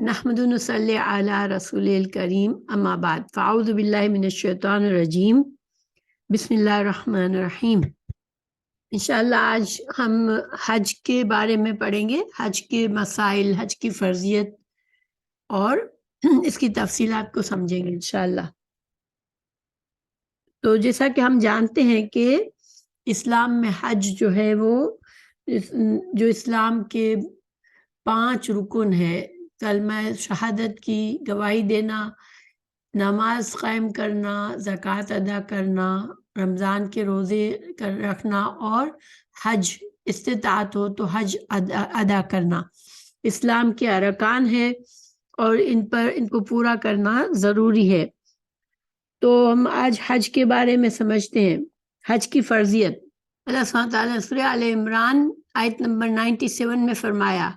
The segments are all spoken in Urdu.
نحمد نصلی علی رسول الکریم اما بعد فاعوذ باللہ من الشیطان الرجیم بسم اللہ الرحمن الرحیم۔ انشاءاللہ آج ہم حج کے بارے میں پڑھیں گے، حج کے مسائل، حج کی فرضیت اور اس کی تفصیلات کو سمجھیں گے انشاءاللہ۔ تو جیسا کہ ہم جانتے ہیں کہ اسلام میں حج جو ہے وہ جو اسلام کے 5 رکن ہے، کلمہ شہادت کی گواہی دینا، نماز قائم کرنا، زکوٰۃ ادا کرنا، رمضان کے روزے رکھنا اور حج استطاعت ہو تو حج ادا کرنا اسلام کے ارکان ہے اور ان کو پورا کرنا ضروری ہے۔ تو ہم آج حج کے بارے میں سمجھتے ہیں، حج کی فرضیت۔ اللہ سبحانہ تعالیٰ سورہ آل عمران آیت نمبر 97 میں فرمایا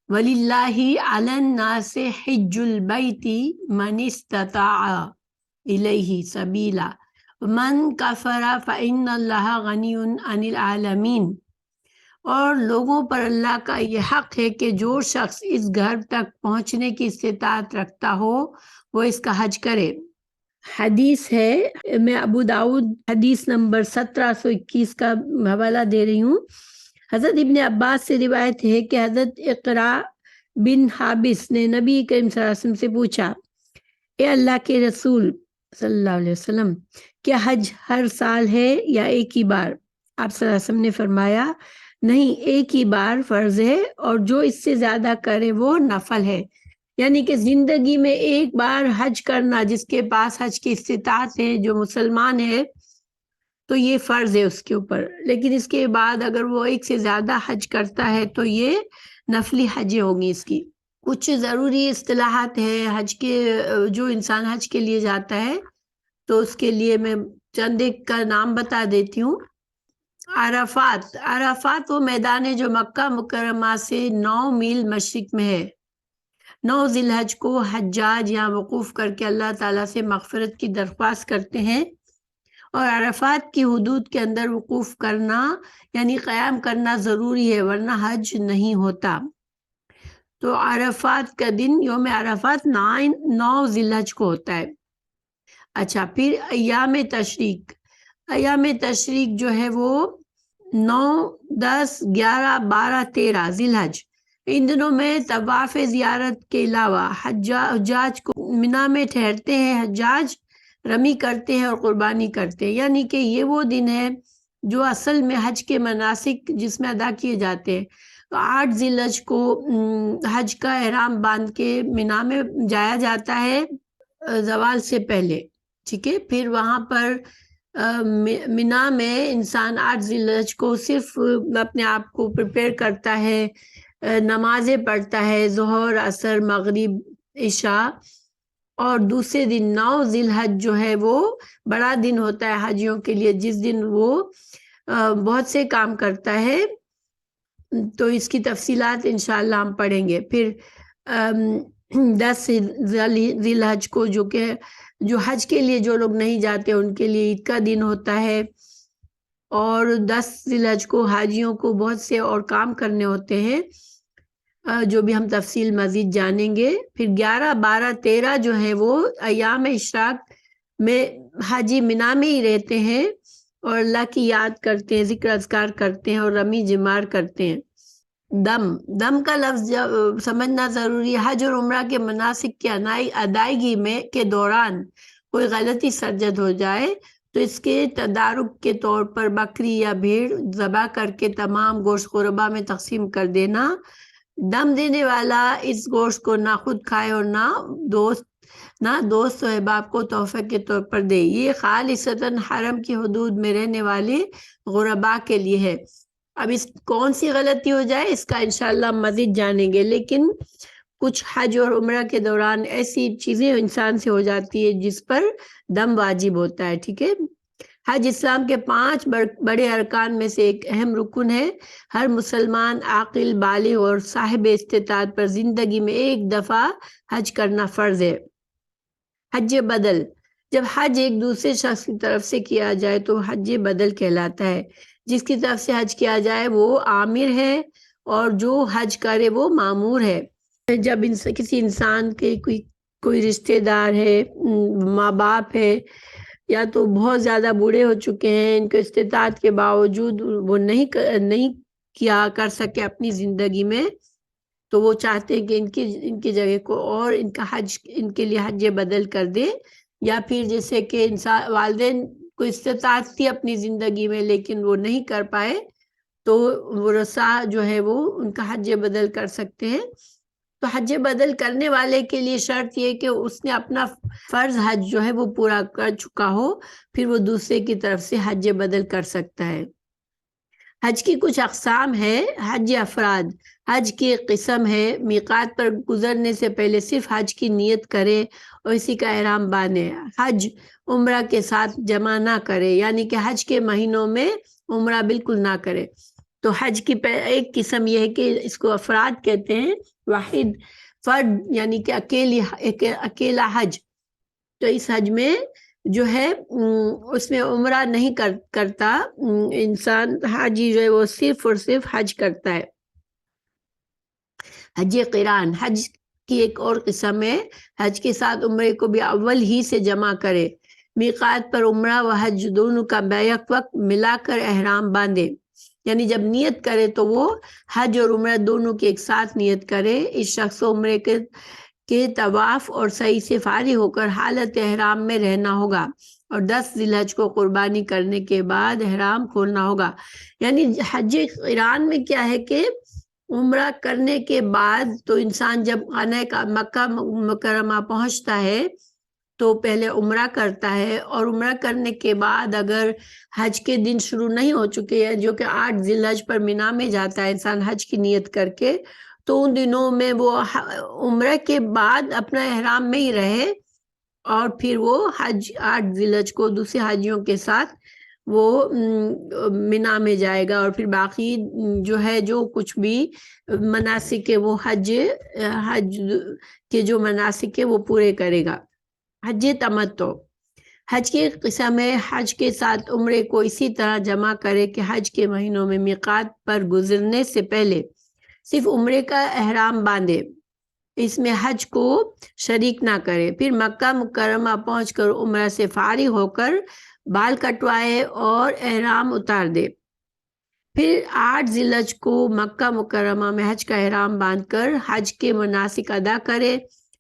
وَلِلَّهِ عَلَى النَّاسِ حِجُّ الْبَيْتِ مَنِ اسْتَطَاعَ إِلَيْهِ سَبِيلًا وَمَنْ كَفَرَ فَإِنَّ اللَّهَ غَنِيٌّ عَنِ الْعَالَمِينَ، اور لوگوں پر اللہ کا یہ حق ہے کہ جو شخص اس گھر تک پہنچنے کی استطاعت رکھتا ہو وہ اس کا حج کرے۔ حدیث ہے، میں ابو داؤد حدیث نمبر 1721 کا حوالہ دے رہی ہوں۔ حضرت ابن عباس سے روایت ہے کہ حضرت اقرا بن حابس نے نبی کریم صلی اللہ علیہ وسلم سے پوچھا، اے اللہ کے رسول صلی اللہ علیہ وسلم، کیا حج ہر سال ہے یا ایک ہی بار؟ آپ صلی اللہ علیہ وسلم نے فرمایا، نہیں، ایک ہی بار فرض ہے اور جو اس سے زیادہ کرے وہ نفل ہے۔ یعنی کہ زندگی میں ایک بار حج کرنا، جس کے پاس حج کی استطاعت ہے، جو مسلمان ہے، تو یہ فرض ہے اس کے اوپر، لیکن اس کے بعد اگر وہ ایک سے زیادہ حج کرتا ہے تو یہ نفلی حجیں ہوں گی۔ اس کی کچھ ضروری اصطلاحات ہیں حج کے، جو انسان حج کے لیے جاتا ہے تو اس کے لیے میں چند ایک کا نام بتا دیتی ہوں۔ عرفات وہ میدان ہے جو مکہ مکرمہ سے 9 میل مشرق میں ہے۔ 9 ذی الحج کو حجاج یہاں وقوف کر کے اللہ تعالیٰ سے مغفرت کی درخواست کرتے ہیں، اور عرفات کی حدود کے اندر وقوف کرنا یعنی قیام کرنا ضروری ہے، ورنہ حج نہیں ہوتا۔ تو عرفات کا دن یوم عرفات 9 ذی الحج کو ہوتا ہے۔ اچھا، پھر ایام تشریق جو ہے وہ 9، 10، 11، 12، 13 ذی الحج، ان دنوں میں طواف زیارت کے علاوہ حجاج کو منا میں ٹھہرتے ہیں، حجاج رمی کرتے ہیں اور قربانی کرتے ہیں۔ یعنی کہ یہ وہ دن ہے جو اصل میں حج کے مناسک جس میں ادا کیے جاتے ہیں۔ تو 8 ذی الحج کو حج کا احرام باندھ کے منا میں جایا جاتا ہے زوال سے پہلے، ٹھیک ہے۔ پھر وہاں پر منا میں انسان 8 ذی الحج کو صرف اپنے آپ کو پریپیئر کرتا ہے، نمازیں پڑھتا ہے، ظہر، عصر، مغرب، عشاء، اور دوسرے دن 9 ذی الحج جو ہے وہ بڑا دن ہوتا ہے حاجیوں کے لیے، جس دن وہ بہت سے کام کرتا ہے۔ تو اس کی تفصیلات انشاءاللہ ہم پڑھیں گے۔ پھر 10 ذی الحج کو جو حج کے لیے جو لوگ نہیں جاتے ان کے لیے عید کا دن ہوتا ہے، اور 10 ذی الحج کو حاجیوں کو بہت سے اور کام کرنے ہوتے ہیں، جو بھی ہم تفصیل مزید جانیں گے۔ پھر 11، 12، 13 جو ہے وہ ایام اشراق میں حاجی منا میں ہی رہتے ہیں اور اللہ کی یاد کرتے ہیں، ذکر اذکار کرتے ہیں اور رمی جمار کرتے ہیں۔ دم کا لفظ سمجھنا ضروری ہے۔ حج اور عمرہ کے مناسک کی ادائیگی کے دوران کوئی غلطی سرزد ہو جائے تو اس کے تدارک کے طور پر بکری یا بھیڑ ذبح کر کے تمام گوشت غربا میں تقسیم کر دینا۔ دم دینے والا اس گوشت کو نہ خود کھائے اور نہ دوست و احباب کو تحفے کے طور پر دے۔ یہ خالصتاً حرم کی حدود میں رہنے والے غربا کے لیے ہے۔ اب کون سی غلطی ہو جائے اس کا انشاءاللہ مزید جانیں گے، لیکن کچھ حج اور عمرہ کے دوران ایسی چیزیں انسان سے ہو جاتی ہے جس پر دم واجب ہوتا ہے، ٹھیک ہے۔ حج اسلام کے 5 بڑے ارکان میں سے ایک اہم رکن ہے۔ ہر مسلمان عاقل، بالغ اور صاحب استطاعت پر زندگی میں ایک دفعہ حج کرنا فرض ہے۔ حج بدل، جب حج ایک دوسرے شخص کی طرف سے کیا جائے تو حج بدل کہلاتا ہے۔ جس کی طرف سے حج کیا جائے وہ عامر ہے اور جو حج کرے وہ مامور ہے۔ جب کسی انسان کے کوئی رشتے دار ہے، ماں باپ ہے، یا تو بہت زیادہ بوڑھے ہو چکے ہیں، ان کے استطاعت کے باوجود وہ نہیں کیا کر سکے اپنی زندگی میں، تو وہ چاہتے ہیں کہ ان کی جگہ کو اور ان کے لیے حج بدل کر دے، یا پھر جیسے کہ انسان والدین کو استطاعت تھی اپنی زندگی میں لیکن وہ نہیں کر پائے، تو ورثاء جو ہے وہ ان کا حج بدل کر سکتے ہیں۔ تو حج بدل کرنے والے کے لیے شرط یہ کہ اس نے اپنا فرض حج جو ہے وہ پورا کر چکا ہو، پھر وہ دوسرے کی طرف سے حج بدل کر سکتا ہے۔ حج کی کچھ اقسام ہے۔ حج افراد، حج کی ایک قسم ہے، میقات پر گزرنے سے پہلے صرف حج کی نیت کرے اور اسی کا احرام باندھے، حج عمرہ کے ساتھ جمع نہ کرے، یعنی کہ حج کے مہینوں میں عمرہ بالکل نہ کرے۔ تو حج کی ایک قسم یہ ہے کہ اس کو افراد کہتے ہیں، واحد فرد یعنی کہ اکیلا حج۔ تو اس حج میں جو ہے اس میں عمرہ نہیں کرتا انسان، حاجی جو ہے وہ صرف اور صرف حج کرتا ہے۔ حج قران، حج کی ایک اور قسم ہے، حج کے ساتھ عمرے کو بھی اول ہی سے جمع کرے، میقات پر عمرہ و حج دونوں کا بیک وقت ملا کر احرام باندھے، یعنی جب نیت کرے تو وہ حج اور عمرہ دونوں کی ایک ساتھ نیت کرے۔ اس شخص کو عمرے کے طواف اور سعی سے فارغ ہو کر حالت احرام میں رہنا ہوگا اور 10 ذی الحج کو قربانی کرنے کے بعد احرام کھولنا ہوگا۔ یعنی حج قران میں کیا ہے کہ عمرہ کرنے کے بعد تو انسان جب مکہ مکرمہ پہنچتا ہے تو پہلے عمرہ کرتا ہے، اور عمرہ کرنے کے بعد اگر حج کے دن شروع نہیں ہو چکے ہیں، جو کہ 8 ذی الحج پر مینا میں جاتا ہے انسان حج کی نیت کر کے، تو ان دنوں میں وہ عمرہ کے بعد اپنا احرام میں ہی رہے، اور پھر وہ حج 8 ذی الحج کو دوسرے حاجیوں کے ساتھ وہ مینا میں جائے گا، اور پھر باقی جو ہے جو کچھ بھی مناسک ہے وہ حج کے جو مناسک ہے وہ پورے کرے گا۔ حج تمتع، حج کی ایک قسم ہے، حج کے ساتھ عمرے کو اسی طرح جمع کرے کہ حج کے مہینوں میں میقات پر گزرنے سے پہلے صرف عمرے کا احرام باندھے، اس میں حج کو شریک نہ کرے، پھر مکہ مکرمہ پہنچ کر عمرہ سے فارغ ہو کر بال کٹوائے اور احرام اتار دے، پھر 8 ذی الحج کو مکہ مکرمہ میں حج کا احرام باندھ کر حج کے مناسک ادا کرے،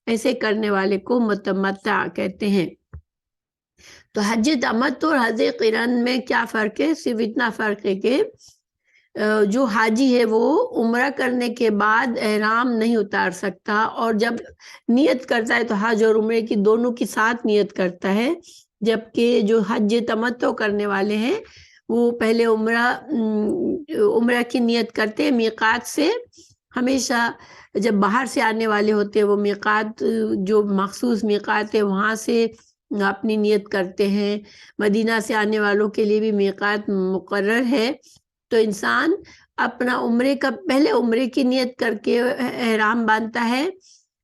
ایسے کرنے والے کو متمتع کہتے ہیں۔ تو حج تمتع اور حج قران میں کیا فرق ہے؟ صرف اتنا فرق ہے کہ جو حاجی ہے وہ عمرہ کرنے کے بعد احرام نہیں اتار سکتا، اور جب نیت کرتا ہے تو حج اور عمرے کی دونوں کی ساتھ نیت کرتا ہے، جبکہ جو حج تمتع کرنے والے ہیں وہ پہلے عمرہ کی نیت کرتے ہیں میقات سے، ہمیشہ جب باہر سے آنے والے ہوتے ہیں وہ میقات جو مخصوص میقات ہے وہاں سے اپنی نیت کرتے ہیں، مدینہ سے آنے والوں کے لیے بھی میقات مقرر ہے، تو انسان اپنا پہلے عمرے کی نیت کر کے احرام باندھتا ہے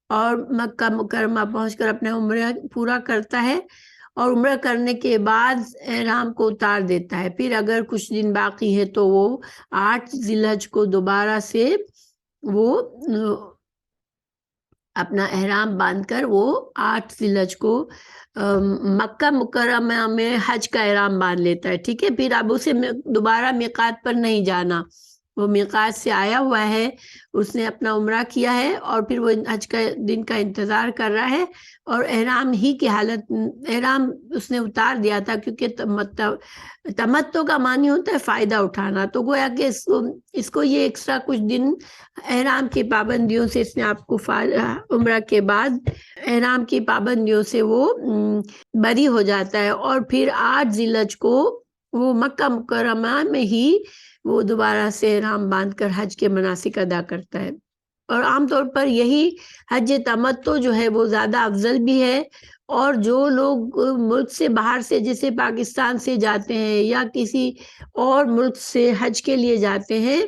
اور مکہ مکرمہ پہنچ کر اپنا عمرہ پورا کرتا ہے، اور عمرہ کرنے کے بعد احرام کو اتار دیتا ہے، پھر اگر کچھ دن باقی ہے تو وہ 8 ذی الحج کو دوبارہ سے وہ اپنا احرام باندھ کر وہ 8 ذی الحج کو مکہ مکرمہ میں حج کا احرام باندھ لیتا ہے، ٹھیک ہے۔ پھر اب اسے دوبارہ میقات پر نہیں جانا، وہ میقات سے آیا ہوا ہے، اس نے اپنا عمرہ کیا ہے اور پھر وہ حج کا دن کا انتظار کر رہا ہے، اور احرام ہی کی حالت احرام اس نے اتار دیا تھا، کیونکہ تمتع کا معنی ہوتا ہے فائدہ اٹھانا، تو گویا کہ اس کو یہ ایکسٹرا کچھ دن احرام کی پابندیوں سے اس نے آپ کو عمرہ کے بعد احرام کی پابندیوں سے وہ بری ہو جاتا ہے، اور پھر 8 ذی الحج کو وہ مکہ مکرمہ میں ہی وہ دوبارہ سے احرام باندھ کر حج کے مناسک ادا کرتا ہے۔ اور عام طور پر یہی حج تمتع جو ہے وہ زیادہ افضل بھی ہے، اور جو لوگ ملک سے باہر سے جیسے پاکستان سے جاتے ہیں یا کسی اور ملک سے حج کے لیے جاتے ہیں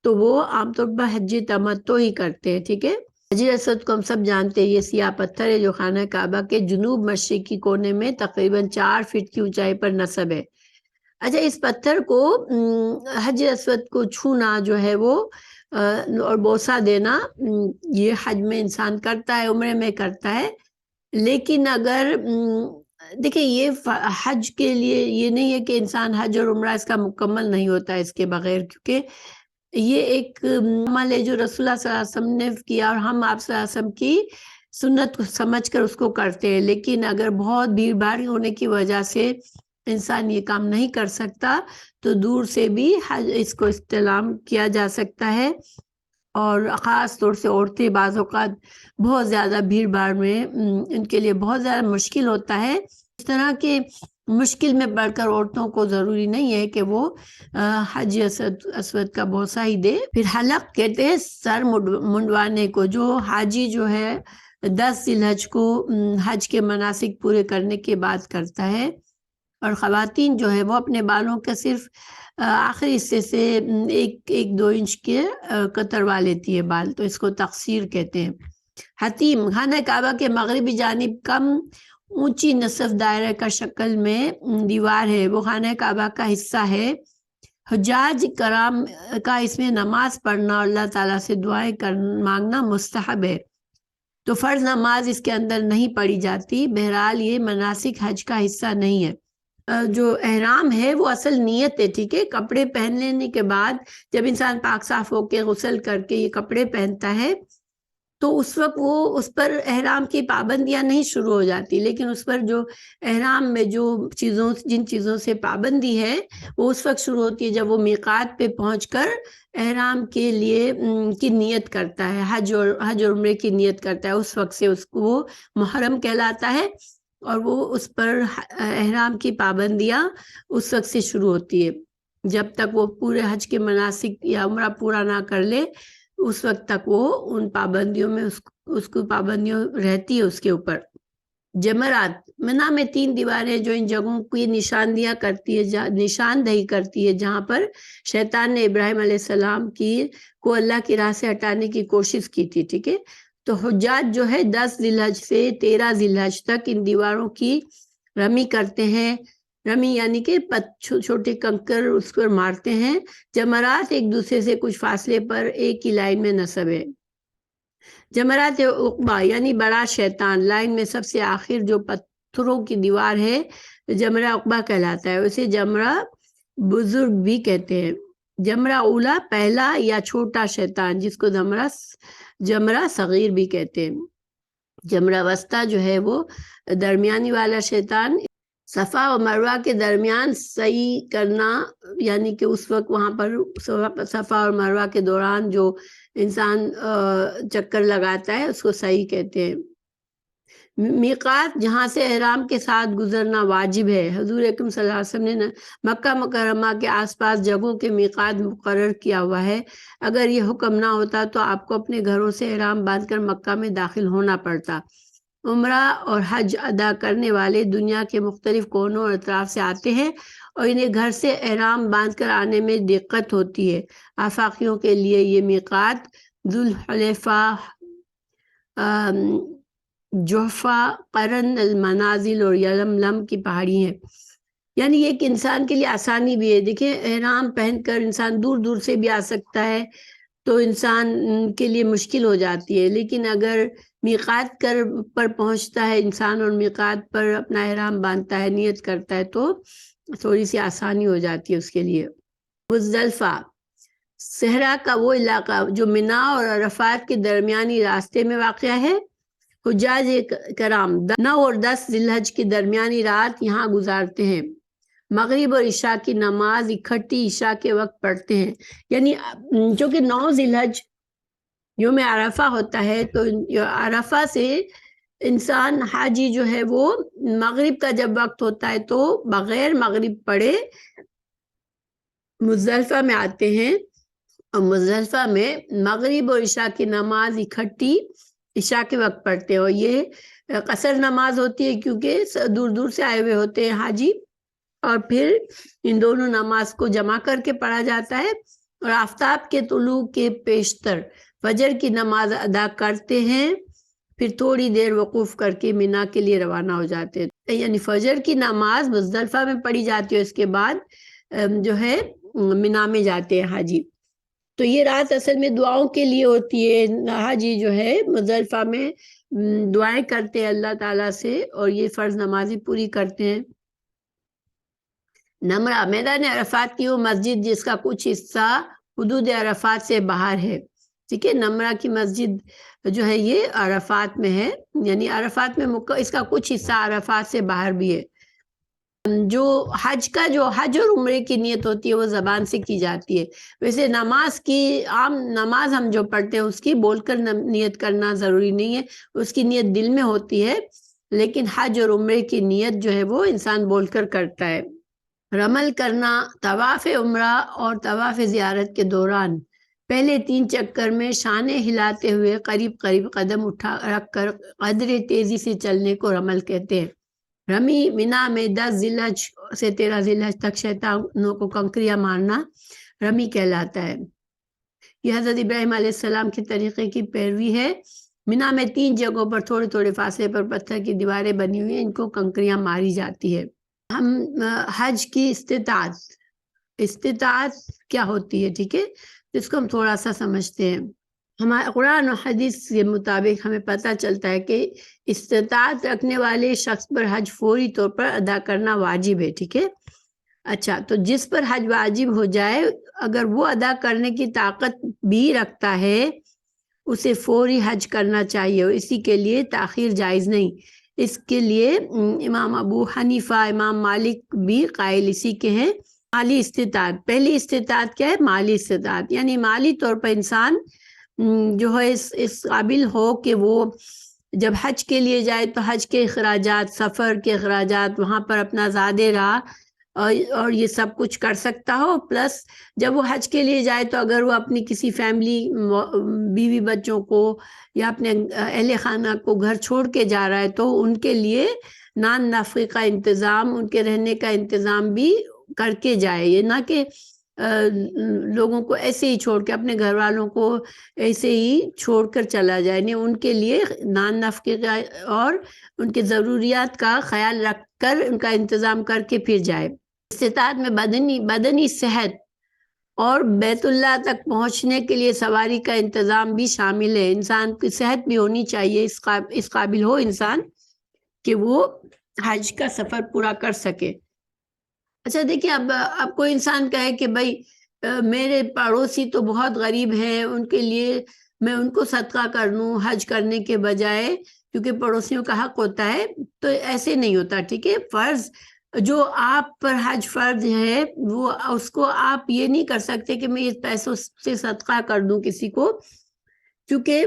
تو وہ عام طور پر حج تمتع ہی کرتے ہیں، ٹھیک ہے۔ حجر اسود کو ہم سب جانتے ہیں، یہ سیاہ پتھر ہے جو خانہ کعبہ کے جنوب مشرقی کونے میں تقریباً 4 فٹ کی اونچائی پر نصب ہے۔ اچھا، اس پتھر کو حجر اسود کو چھونا جو ہے وہ اور بوسہ دینا یہ حج میں انسان کرتا ہے، عمرے میں کرتا ہے. لیکن اگر دیکھیں یہ حج کے لیے یہ نہیں ہے کہ انسان حج اور عمرہ اس کا مکمل نہیں ہوتا ہے اس کے بغیر، کیونکہ یہ ایک عمل ہے جو رسول اللہ صلی اللہ علیہ وسلم نے کیا اور ہم آپ صلی اللہ علیہ وسلم کی سنت کو سمجھ کر اس کو کرتے ہیں. لیکن اگر بہت بھیڑ بھاڑ ہونے کی وجہ سے انسان یہ کام نہیں کر سکتا تو دور سے بھی حج اس کو استعلام کیا جا سکتا ہے. اور خاص طور سے عورتیں بعض اوقات بہت زیادہ بھیڑ بھاڑ میں ان کے لیے بہت زیادہ مشکل ہوتا ہے. اس طرح کے مشکل میں پڑھ کر عورتوں کو ضروری نہیں ہے کہ وہ حج اسود کا بوسہ ہی دے. پھر حلق کہتے ہیں سر منڈوانے کو، جو حاجی جو ہے 10 ذی الحج کو حج کے مناسک پورے کرنے کے بعد کرتا ہے. اور خواتین جو ہے وہ اپنے بالوں کا صرف آخری حصے سے 1-2 انچ کے کتروا لیتی ہے بال، تو اس کو تقصیر کہتے ہیں. حتیم خانہ کعبہ کے مغربی جانب کم اونچی نصف دائرہ کا شکل میں دیوار ہے، وہ خانہ کعبہ کا حصہ ہے. حجاج کرام کا اس میں نماز پڑھنا اور اللہ تعالیٰ سے دعائیں مانگنا مستحب ہے، تو فرض نماز اس کے اندر نہیں پڑھی جاتی. بہرحال یہ مناسک حج کا حصہ نہیں ہے. جو احرام ہے وہ اصل نیت ہے، ٹھیک ہے. کپڑے پہن لینے کے بعد جب انسان پاک صاف ہو کے غسل کر کے یہ کپڑے پہنتا ہے تو اس وقت وہ اس پر احرام کی پابندیاں نہیں شروع ہو جاتی، لیکن اس پر جو احرام میں جو جن چیزوں سے پابندی ہے وہ اس وقت شروع ہوتی ہے جب وہ میقات پہ پہنچ کر احرام کے لیے کی نیت کرتا ہے، حج اور عمرے کی نیت کرتا ہے. اس وقت سے اس کو وہ محرم کہلاتا ہے اور وہ اس پر احرام کی پابندیاں اس وقت سے شروع ہوتی ہے. جب تک وہ پورے حج کے مناسک یا عمرہ پورا نہ کر لے اس وقت تک وہ ان پابندیوں میں اس کو پابندیوں رہتی ہے اس کے اوپر. جمرات منا میں 3 دیواریں جو ان جگہوں کی نشاندہی کرتی ہے جہاں پر شیطان نے ابراہیم علیہ السلام کو اللہ کی راہ سے ہٹانے کی کوشش کی تھی، ٹھیک ہے. تو حجاج جو ہے 10 ذی الحج سے 13 ذی الحج تک ان دیواروں کی رمی کرتے ہیں. رمی یعنی کہ چھوٹے کنکر اس پر مارتے ہیں. جمرات ایک دوسرے سے کچھ فاصلے پر ایک ہی لائن میں نصب ہے. جمرات عقبہ یعنی بڑا شیطان لائن میں سب سے آخر جو پتھروں کی دیوار ہے جمرہ عقبہ کہلاتا ہے. اسے جمرہ بزرگ بھی کہتے ہیں. جمرہ اولا پہلا یا چھوٹا شیطان جس کو جمرہ صغیر بھی کہتے ہیں. جمرہ وسطی جو ہے وہ درمیانی والا شیطان. صفا و مروہ کے درمیان سعی کرنا یعنی کہ اس وقت وہاں پر صفا اور مروہ کے دوران جو انسان چکر لگاتا ہے اس کو سعی کہتے ہیں. میقات جہاں سے احرام کے ساتھ گزرنا واجب ہے. حضور اکرم صلی اللہ علیہ وسلم نے مکہ مکرمہ کے آس پاس جگہوں کے میقات مقرر کیا ہوا ہے. اگر یہ حکم نہ ہوتا تو آپ کو اپنے گھروں سے احرام باندھ کر مکہ میں داخل ہونا پڑتا. عمرہ اور حج ادا کرنے والے دنیا کے مختلف کونوں اور اطراف سے آتے ہیں اور انہیں گھر سے احرام باندھ کر آنے میں دقت ہوتی ہے. آفاقیوں کے لیے یہ میقات ذوالحلیفہ، جحفہ، قرن المنازل اور یلملم کی پہاڑی ہیں. یعنی ایک انسان کے لیے آسانی بھی ہے. دیکھیں احرام پہن کر انسان دور دور سے بھی آ سکتا ہے تو انسان کے لیے مشکل ہو جاتی ہے، لیکن اگر میقات پر پہنچتا ہے انسان اور میقات پر اپنا احرام باندھتا ہے، نیت کرتا ہے تو تھوڑی سی آسانی ہو جاتی ہے اس کے لیے. مزدلفہ صحرا کا وہ علاقہ جو منا اور عرفات کے درمیانی راستے میں واقع ہے. حجاج کرام 9 اور 10 ذی الحج کی درمیانی رات یہاں گزارتے ہیں. مغرب اور عشاء کی نماز اکٹھی عشاء کے وقت پڑھتے ہیں. یعنی جو کہ 9 ذی الحج یوم عرفہ ہوتا ہے تو عرفہ سے انسان حاجی جو ہے وہ مغرب کا جب وقت ہوتا ہے تو بغیر مغرب پڑھے مزدلفہ میں آتے ہیں اور مزدلفہ میں مغرب اور عشاء کی نماز اکٹھی عشاء کے وقت پڑھتے ہیں. اور یہ قصر نماز ہوتی ہے کیونکہ دور دور سے آئے ہوئے ہوتے ہیں حاجی، اور پھر ان دونوں نماز کو جمع کر کے پڑھا جاتا ہے. اور آفتاب کے طلوع کے پیشتر فجر کی نماز ادا کرتے ہیں، پھر تھوڑی دیر وقوف کر کے منا کے لیے روانہ ہو جاتے ہیں. یعنی فجر کی نماز مزدلفہ میں پڑھی جاتی ہے، اس کے بعد جو ہے منا میں جاتے ہیں حاجی. تو یہ رات اصل میں دعاؤں کے لیے ہوتی ہے. حاجی جو ہے مزدلفہ میں دعائیں کرتے ہیں اللہ تعالیٰ سے اور یہ فرض نمازیں پوری کرتے ہیں. نمرہ میدان عرفات کی وہ مسجد جس کا کچھ حصہ حدود عرفات سے باہر ہے. ٹھیک ہے، نمرہ کی مسجد جو ہے یہ عرفات میں ہے، یعنی عرفات میں اس کا کچھ حصہ عرفات سے باہر بھی ہے. جو حج اور عمرے کی نیت ہوتی ہے وہ زبان سے کی جاتی ہے. ویسے نماز کی عام نماز ہم جو پڑھتے ہیں اس کی بول کر نیت کرنا ضروری نہیں ہے، اس کی نیت دل میں ہوتی ہے، لیکن حج اور عمرے کی نیت جو ہے وہ انسان بول کر کرتا ہے. رمل کرنا طواف عمرہ اور طواف زیارت کے دوران پہلے 3 چکر میں شانے ہلاتے ہوئے قریب قدم رکھ کر قدر تیزی سے چلنے کو رمل کہتے ہیں. رمی مینا میں 10 ذی الحج سے 13 ذی الحج تک شیطانوں کو کنکریاں مارنا رمی کہلاتا ہے. یہ حضرت ابراہیم علیہ السلام کے طریقے کی پیروی ہے. مینا میں 3 جگہوں پر تھوڑے تھوڑے فاصلے پر پتھر کی دیواریں بنی ہوئی ہیں، ان کو کنکریاں ماری جاتی ہے. ہم حج کی استطاعت کیا ہوتی ہے، ٹھیک ہے، جس کو ہم تھوڑا سا سمجھتے ہیں. ہمارے قرآن و حدیث کے مطابق ہمیں پتہ چلتا ہے کہ استطاعت رکھنے والے شخص پر حج فوری طور پر ادا کرنا واجب ہے. ٹھیک ہے، اچھا، تو جس پر حج واجب ہو جائے اگر وہ ادا کرنے کی طاقت بھی رکھتا ہے اسے فوری حج کرنا چاہیے، اور اسی کے لیے تاخیر جائز نہیں. اس کے لیے امام ابو حنیفہ، امام مالک بھی قائل اسی کے ہیں. مالی استطاعت، پہلی استطاعت کیا ہے؟ مالی استطاعت، یعنی مالی طور پر انسان جو ہے اس قابل ہو کہ وہ جب حج کے لیے جائے تو حج کے اخراجات، سفر کے اخراجات، وہاں پر اپنا زادے رہا اور یہ سب کچھ کر سکتا ہو. پلس جب وہ حج کے لیے جائے تو اگر وہ اپنی کسی فیملی، بیوی بچوں کو یا اپنے اہل خانہ کو گھر چھوڑ کے جا رہا ہے تو ان کے لیے نان نفقے کا انتظام، ان کے رہنے کا انتظام بھی کر کے جائے. یہ نہ کہ لوگوں کو ایسے ہی چھوڑ کے، اپنے گھر والوں کو ایسے ہی چھوڑ کر چلا جائے. نہیں، ان کے لیے نان نفقے کا اور ان کے ضروریات کا خیال رکھ کر ان کا انتظام کر کے پھر جائے. استطاعت میں بدنی صحت اور بیت اللہ تک پہنچنے کے لیے سواری کا انتظام بھی شامل ہے. انسان کی صحت بھی ہونی چاہیے، اس قابل ہو انسان کہ وہ حج کا سفر پورا کر سکے. اچھا دیکھیں، اب کوئی انسان کہے کہ بھائی میرے پڑوسی تو بہت غریب ہیں، ان کے لیے میں ان کو صدقہ کر لوں حج کرنے کے بجائے، کیونکہ پڑوسیوں کا حق ہوتا ہے. تو ایسے نہیں ہوتا. ٹھیک ہے، فرض جو آپ پر حج فرض ہے وہ اس کو آپ یہ نہیں کر سکتے کہ میں اس پیسوں سے صدقہ کر دوں کسی کو، کیونکہ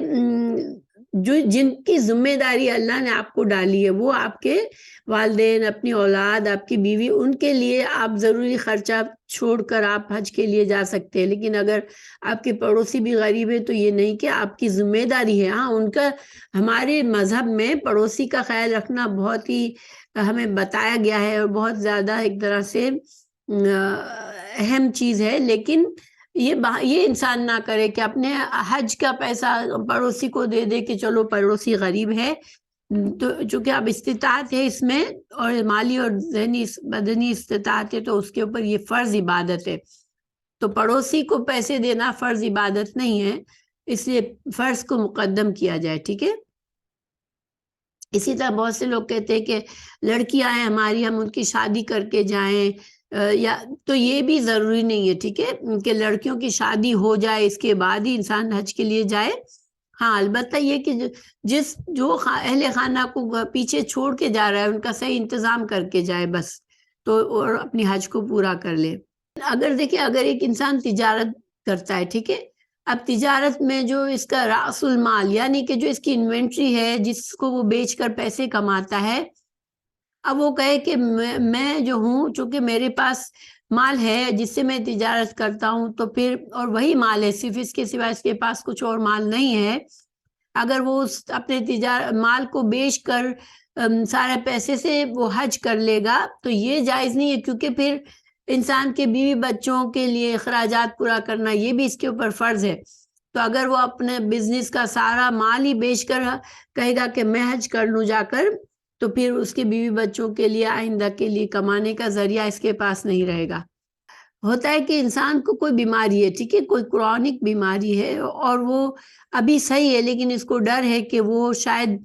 جن کی ذمہ داری اللہ نے آپ کو ڈالی ہے وہ آپ کے والدین، اپنی اولاد، آپ کی بیوی، ان کے لیے آپ ضروری خرچہ چھوڑ کر آپ حج کے لیے جا سکتے ہیں. لیکن اگر آپ کے پڑوسی بھی غریب ہے تو یہ نہیں کہ آپ کی ذمہ داری ہے. ہاں، ان کا ہمارے مذہب میں پڑوسی کا خیال رکھنا بہت ہی ہمیں بتایا گیا ہے اور بہت زیادہ ایک طرح سے اہم چیز ہے. لیکن یہ انسان نہ کرے کہ اپنے حج کا پیسہ پڑوسی کو دے دے کہ چلو پڑوسی غریب ہے. تو چونکہ اب استطاعت ہے اس میں، اور مالی اور ذہنی بدنی استطاعت ہے، تو اس کے اوپر یہ فرض عبادت ہے. تو پڑوسی کو پیسے دینا فرض عبادت نہیں ہے، اس لیے فرض کو مقدم کیا جائے. ٹھیک ہے، اسی طرح بہت سے لوگ کہتے ہیں کہ لڑکیاں ہیں ہماری، ہم ان کی شادی کر کے جائیں، یا تو یہ بھی ضروری نہیں ہے. ٹھیک ہے، کہ لڑکیوں کی شادی ہو جائے اس کے بعد ہی انسان حج کے لیے جائے. ہاں، البتہ یہ کہ جو اہل خانہ کو پیچھے چھوڑ کے جا رہا ہے ان کا صحیح انتظام کر کے جائے بس، تو اور اپنی حج کو پورا کر لے. اگر دیکھیں، اگر ایک انسان تجارت کرتا ہے، ٹھیک ہے، اب تجارت میں جو اس کا راس المال، یعنی کہ جو اس کی انوینٹری ہے جس کو وہ بیچ کر پیسے کماتا ہے، اب وہ کہے کہ میں جو ہوں چونکہ میرے پاس مال ہے جس سے میں تجارت کرتا ہوں، تو پھر اور وہی مال ہے، صرف اس کے سوا اس کے پاس کچھ اور مال نہیں ہے. اگر وہ اپنے مال کو بیچ کر سارے پیسے سے وہ حج کر لے گا تو یہ جائز نہیں ہے، کیونکہ پھر انسان کے بیوی بچوں کے لیے اخراجات پورا کرنا یہ بھی اس کے اوپر فرض ہے. تو اگر وہ اپنے بزنس کا سارا مال ہی بیچ کر کہے گا کہ میں حج کر لوں جا کر، تو پھر اس کے بیوی بچوں کے لیے آئندہ کے لیے کمانے کا ذریعہ اس کے پاس نہیں رہے گا. ہوتا ہے کہ انسان کو کوئی بیماری ہے، ٹھیک ہے، کوئی کرونک بیماری ہے اور وہ ابھی صحیح ہے، لیکن اس کو ڈر ہے کہ وہ شاید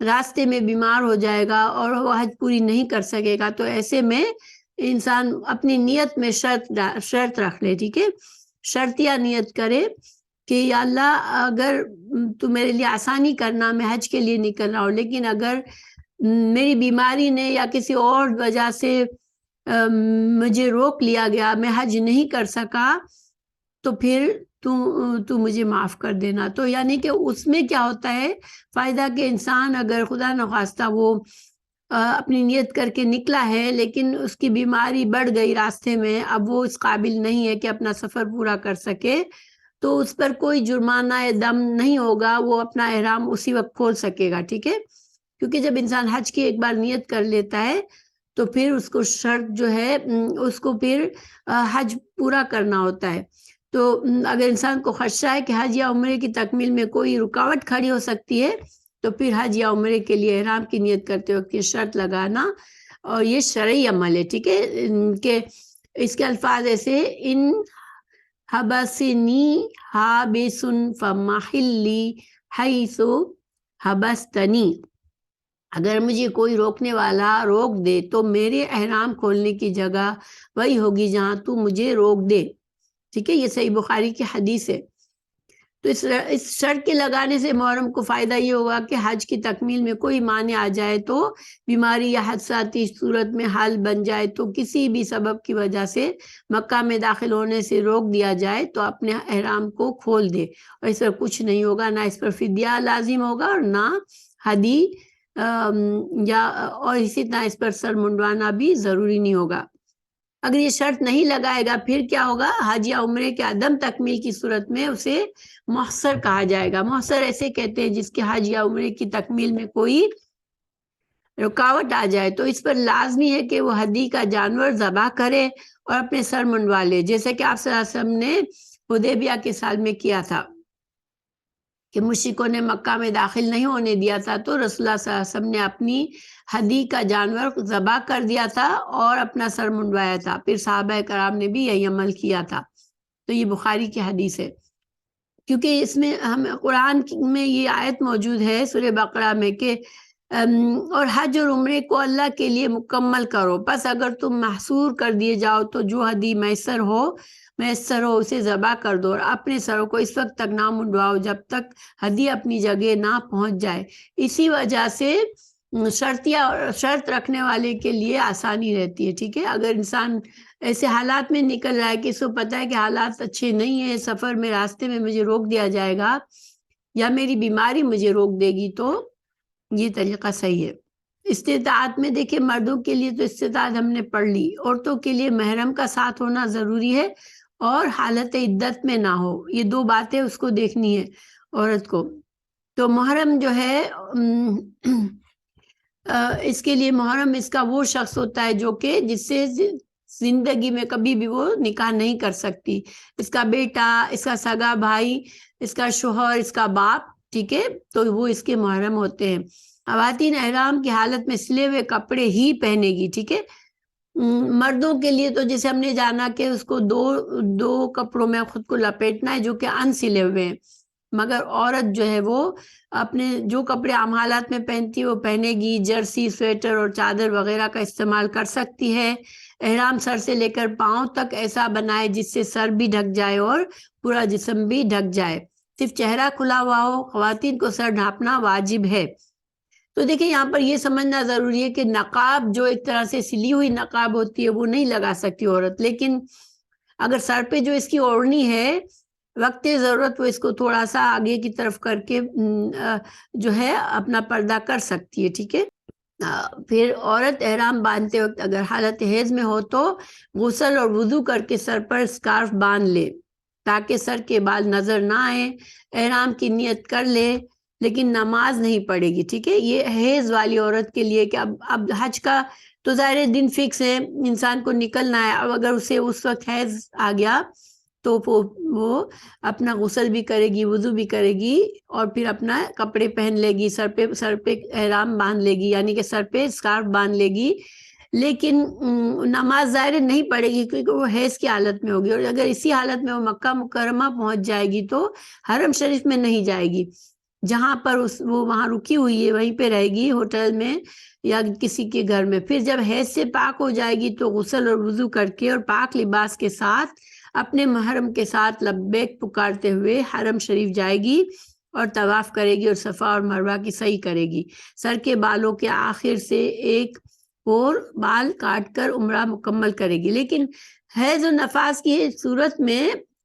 راستے میں بیمار ہو جائے گا اور وہ حج پوری نہیں کر سکے گا، تو ایسے میں انسان اپنی نیت میں شرط رکھ لے، ٹھیک ہے، شرطیہ نیت کرے کہ یا اللہ اگر تو میرے لیے آسانی کرنا، میں حج کے لیے نکل رہا ہوں، لیکن اگر میری بیماری نے یا کسی اور وجہ سے مجھے روک لیا گیا، میں حج نہیں کر سکا، تو پھر تو مجھے معاف کر دینا۔ تو یعنی کہ اس میں کیا ہوتا ہے فائدہ کہ انسان اگر خدا نخواستہ وہ اپنی نیت کر کے نکلا ہے لیکن اس کی بیماری بڑھ گئی راستے میں، اب وہ اس قابل نہیں ہے کہ اپنا سفر پورا کر سکے، تو اس پر کوئی جرمانہ دم نہیں ہوگا، وہ اپنا احرام اسی وقت کھول سکے گا، ٹھیک ہے، کیونکہ جب انسان حج کی ایک بار نیت کر لیتا ہے تو پھر اس کو شرط جو ہے اس کو پھر حج پورا کرنا ہوتا ہے۔ تو اگر انسان کو خدشہ ہے کہ حج یا عمرے کی تکمیل میں کوئی رکاوٹ کھڑی ہو سکتی ہے تو پھر حج یا عمرے کے لیے احرام کی نیت کرتے وقت یہ شرط لگانا، اور یہ شرعی عمل ہے، ٹھیک ہے، کہ اس کے الفاظ ایسے ان حبسنی حابسن فمحلی حیث حبستنی، اگر مجھے کوئی روکنے والا روک دے تو میرے احرام کھولنے کی جگہ وہی ہوگی جہاں تو مجھے روک دے، ٹھیک ہے، یہ صحیح بخاری کی حدیث ہے۔ تو اس شرط کے لگانے سے محرم کو فائدہ یہ ہوگا کہ حج کی تکمیل میں کوئی مانع آ جائے تو بیماری یا حادثاتی صورت میں حال بن جائے تو کسی بھی سبب کی وجہ سے مکہ میں داخل ہونے سے روک دیا جائے تو اپنے احرام کو کھول دے، اور اس پر کچھ نہیں ہوگا، نہ اس پر فدیہ لازم ہوگا اور نہ ہدی یا اور اسی طرح اس پر سر منڈوانا بھی ضروری نہیں ہوگا۔ اگر یہ شرط نہیں لگائے گا پھر کیا ہوگا، حج یا عمرے کے عدم تکمیل کی صورت میں اسے محصر کہا جائے گا۔ محصر ایسے کہتے ہیں جس کے حج یا عمرے کی تکمیل میں کوئی رکاوٹ آ جائے، تو اس پر لازمی ہے کہ وہ ہدی کا جانور ذبح کرے اور اپنے سر منڈوا لے، جیسے کہ آپ صلی اللہ علیہ وسلم نے حدیبیہ کے سال میں کیا تھا کہ مشرکوں نے مکہ میں داخل نہیں ہونے دیا تھا، تو رسول اللہ صلی اللہ علیہ وسلم نے اپنی ہدی کا جانور ذبح کر دیا تھا اور اپنا سر منڈوایا تھا، پھر صحابہ کرام نے بھی یہی عمل کیا تھا۔ تو یہ بخاری کی حدیث ہے، کیونکہ اس میں ہم قرآن میں یہ آیت موجود ہے سورہ بقرہ میں کہ اور حج اور عمرے کو اللہ کے لیے مکمل کرو، پس اگر تم محصور کر دیے جاؤ تو جو ہدی میسر ہو اسے ذبح کر دو، اور اپنے سروں کو اس وقت تک نہ منڈواؤ جب تک ہدی اپنی جگہ نہ پہنچ جائے۔ اسی وجہ سے شرط رکھنے والے کے لیے آسانی رہتی ہے، ٹھیک ہے، اگر انسان ایسے حالات میں نکل رہا ہے کہ اس کو پتہ ہے کہ حالات اچھے نہیں ہیں، سفر میں راستے میں مجھے روک دیا جائے گا یا میری بیماری مجھے روک دے گی، تو یہ طریقہ صحیح ہے۔ استطاعت میں دیکھیں، مردوں کے لیے تو استطاعت ہم نے پڑھ لی، عورتوں کے لیے محرم کا ساتھ ہونا ضروری ہے اور حالت عدت میں نہ ہو، یہ دو باتیں اس کو دیکھنی ہے عورت کو۔ تو محرم جو ہے اس کے لیے محرم اس کا وہ شخص ہوتا ہے جو کہ جس سے زندگی میں کبھی بھی وہ نکاح نہیں کر سکتی، اس کا بیٹا، اس کا سگا بھائی، اس کا شوہر، اس کا باپ، ٹھیک ہے، تو وہ اس کے محرم ہوتے ہیں۔ خواتین احرام کی حالت میں سلے ہوئے کپڑے ہی پہنے گی، ٹھیک ہے۔ مردوں کے لیے تو جیسے ہم نے جانا کہ اس کو دو کپڑوں میں خود کو لپیٹنا ہے جو کہ ان سلے ہوئے ہیں، مگر عورت جو ہے وہ اپنے جو کپڑے عام حالات میں پہنتی ہے وہ پہنے گی، جرسی، سویٹر اور چادر وغیرہ کا استعمال کر سکتی ہے۔ احرام سر سے لے کر پاؤں تک ایسا بنائے جس سے سر بھی ڈھک جائے اور پورا جسم بھی ڈھک جائے، صرف چہرہ کھلا ہوا ہو۔ خواتین کو سر ڈھانپنا واجب ہے۔ تو دیکھیں یہاں پر یہ سمجھنا ضروری ہے کہ نقاب جو ایک طرح سے سلی ہوئی نقاب ہوتی ہے وہ نہیں لگا سکتی عورت، لیکن اگر سر پہ جو اس کی اوڑھنی ہے وقت ضرورت وہ اس کو تھوڑا سا آگے کی طرف کر کے جو ہے اپنا پردہ کر سکتی ہے، ٹھیک ہے۔ پھر عورت احرام باندھتے وقت اگر حالت حیض میں ہو تو غسل اور وضو کر کے سر پر اسکارف باندھ لے تاکہ سر کے بال نظر نہ آئے، احرام کی نیت کر لے لیکن نماز نہیں پڑھے گی، ٹھیک ہے۔ یہ حیض والی عورت کے لیے کہ اب حج کا تو ظاہر دن فکس ہے، انسان کو نکلنا ہے، اب اگر اسے اس وقت حیض آ گیا تو وہ اپنا غسل بھی کرے گی، وضو بھی کرے گی اور پھر اپنا کپڑے پہن لے گی، سر پہ احرام باندھ لے گی، یعنی کہ سر پہ اسکارف باندھ لے گی، لیکن نماز ظاہر نہیں پڑھے گی کیونکہ وہ حیض کی حالت میں ہوگی، اور اگر اسی حالت میں وہ مکہ مکرمہ پہنچ جائے گی تو حرم شریف میں نہیں جائے گی، جہاں پر وہ وہاں رکی ہوئی ہے وہیں پہ رہے گی، ہوٹل میں یا کسی کے گھر میں۔ پھر جب حیض سے پاک ہو جائے گی تو غسل اور وضو کر کے اور پاک لباس کے ساتھ اپنے محرم کے ساتھ لبیک پکارتے ہوئے حرم شریف جائے گی اور طواف کرے گی اور صفا اور مروہ کی سعی کرے گی۔ سر کے بالوں کے آخر سے ایک اور بال کاٹ کر عمرہ مکمل کرے گی۔ لیکن حیض و نفاس کی صورت میں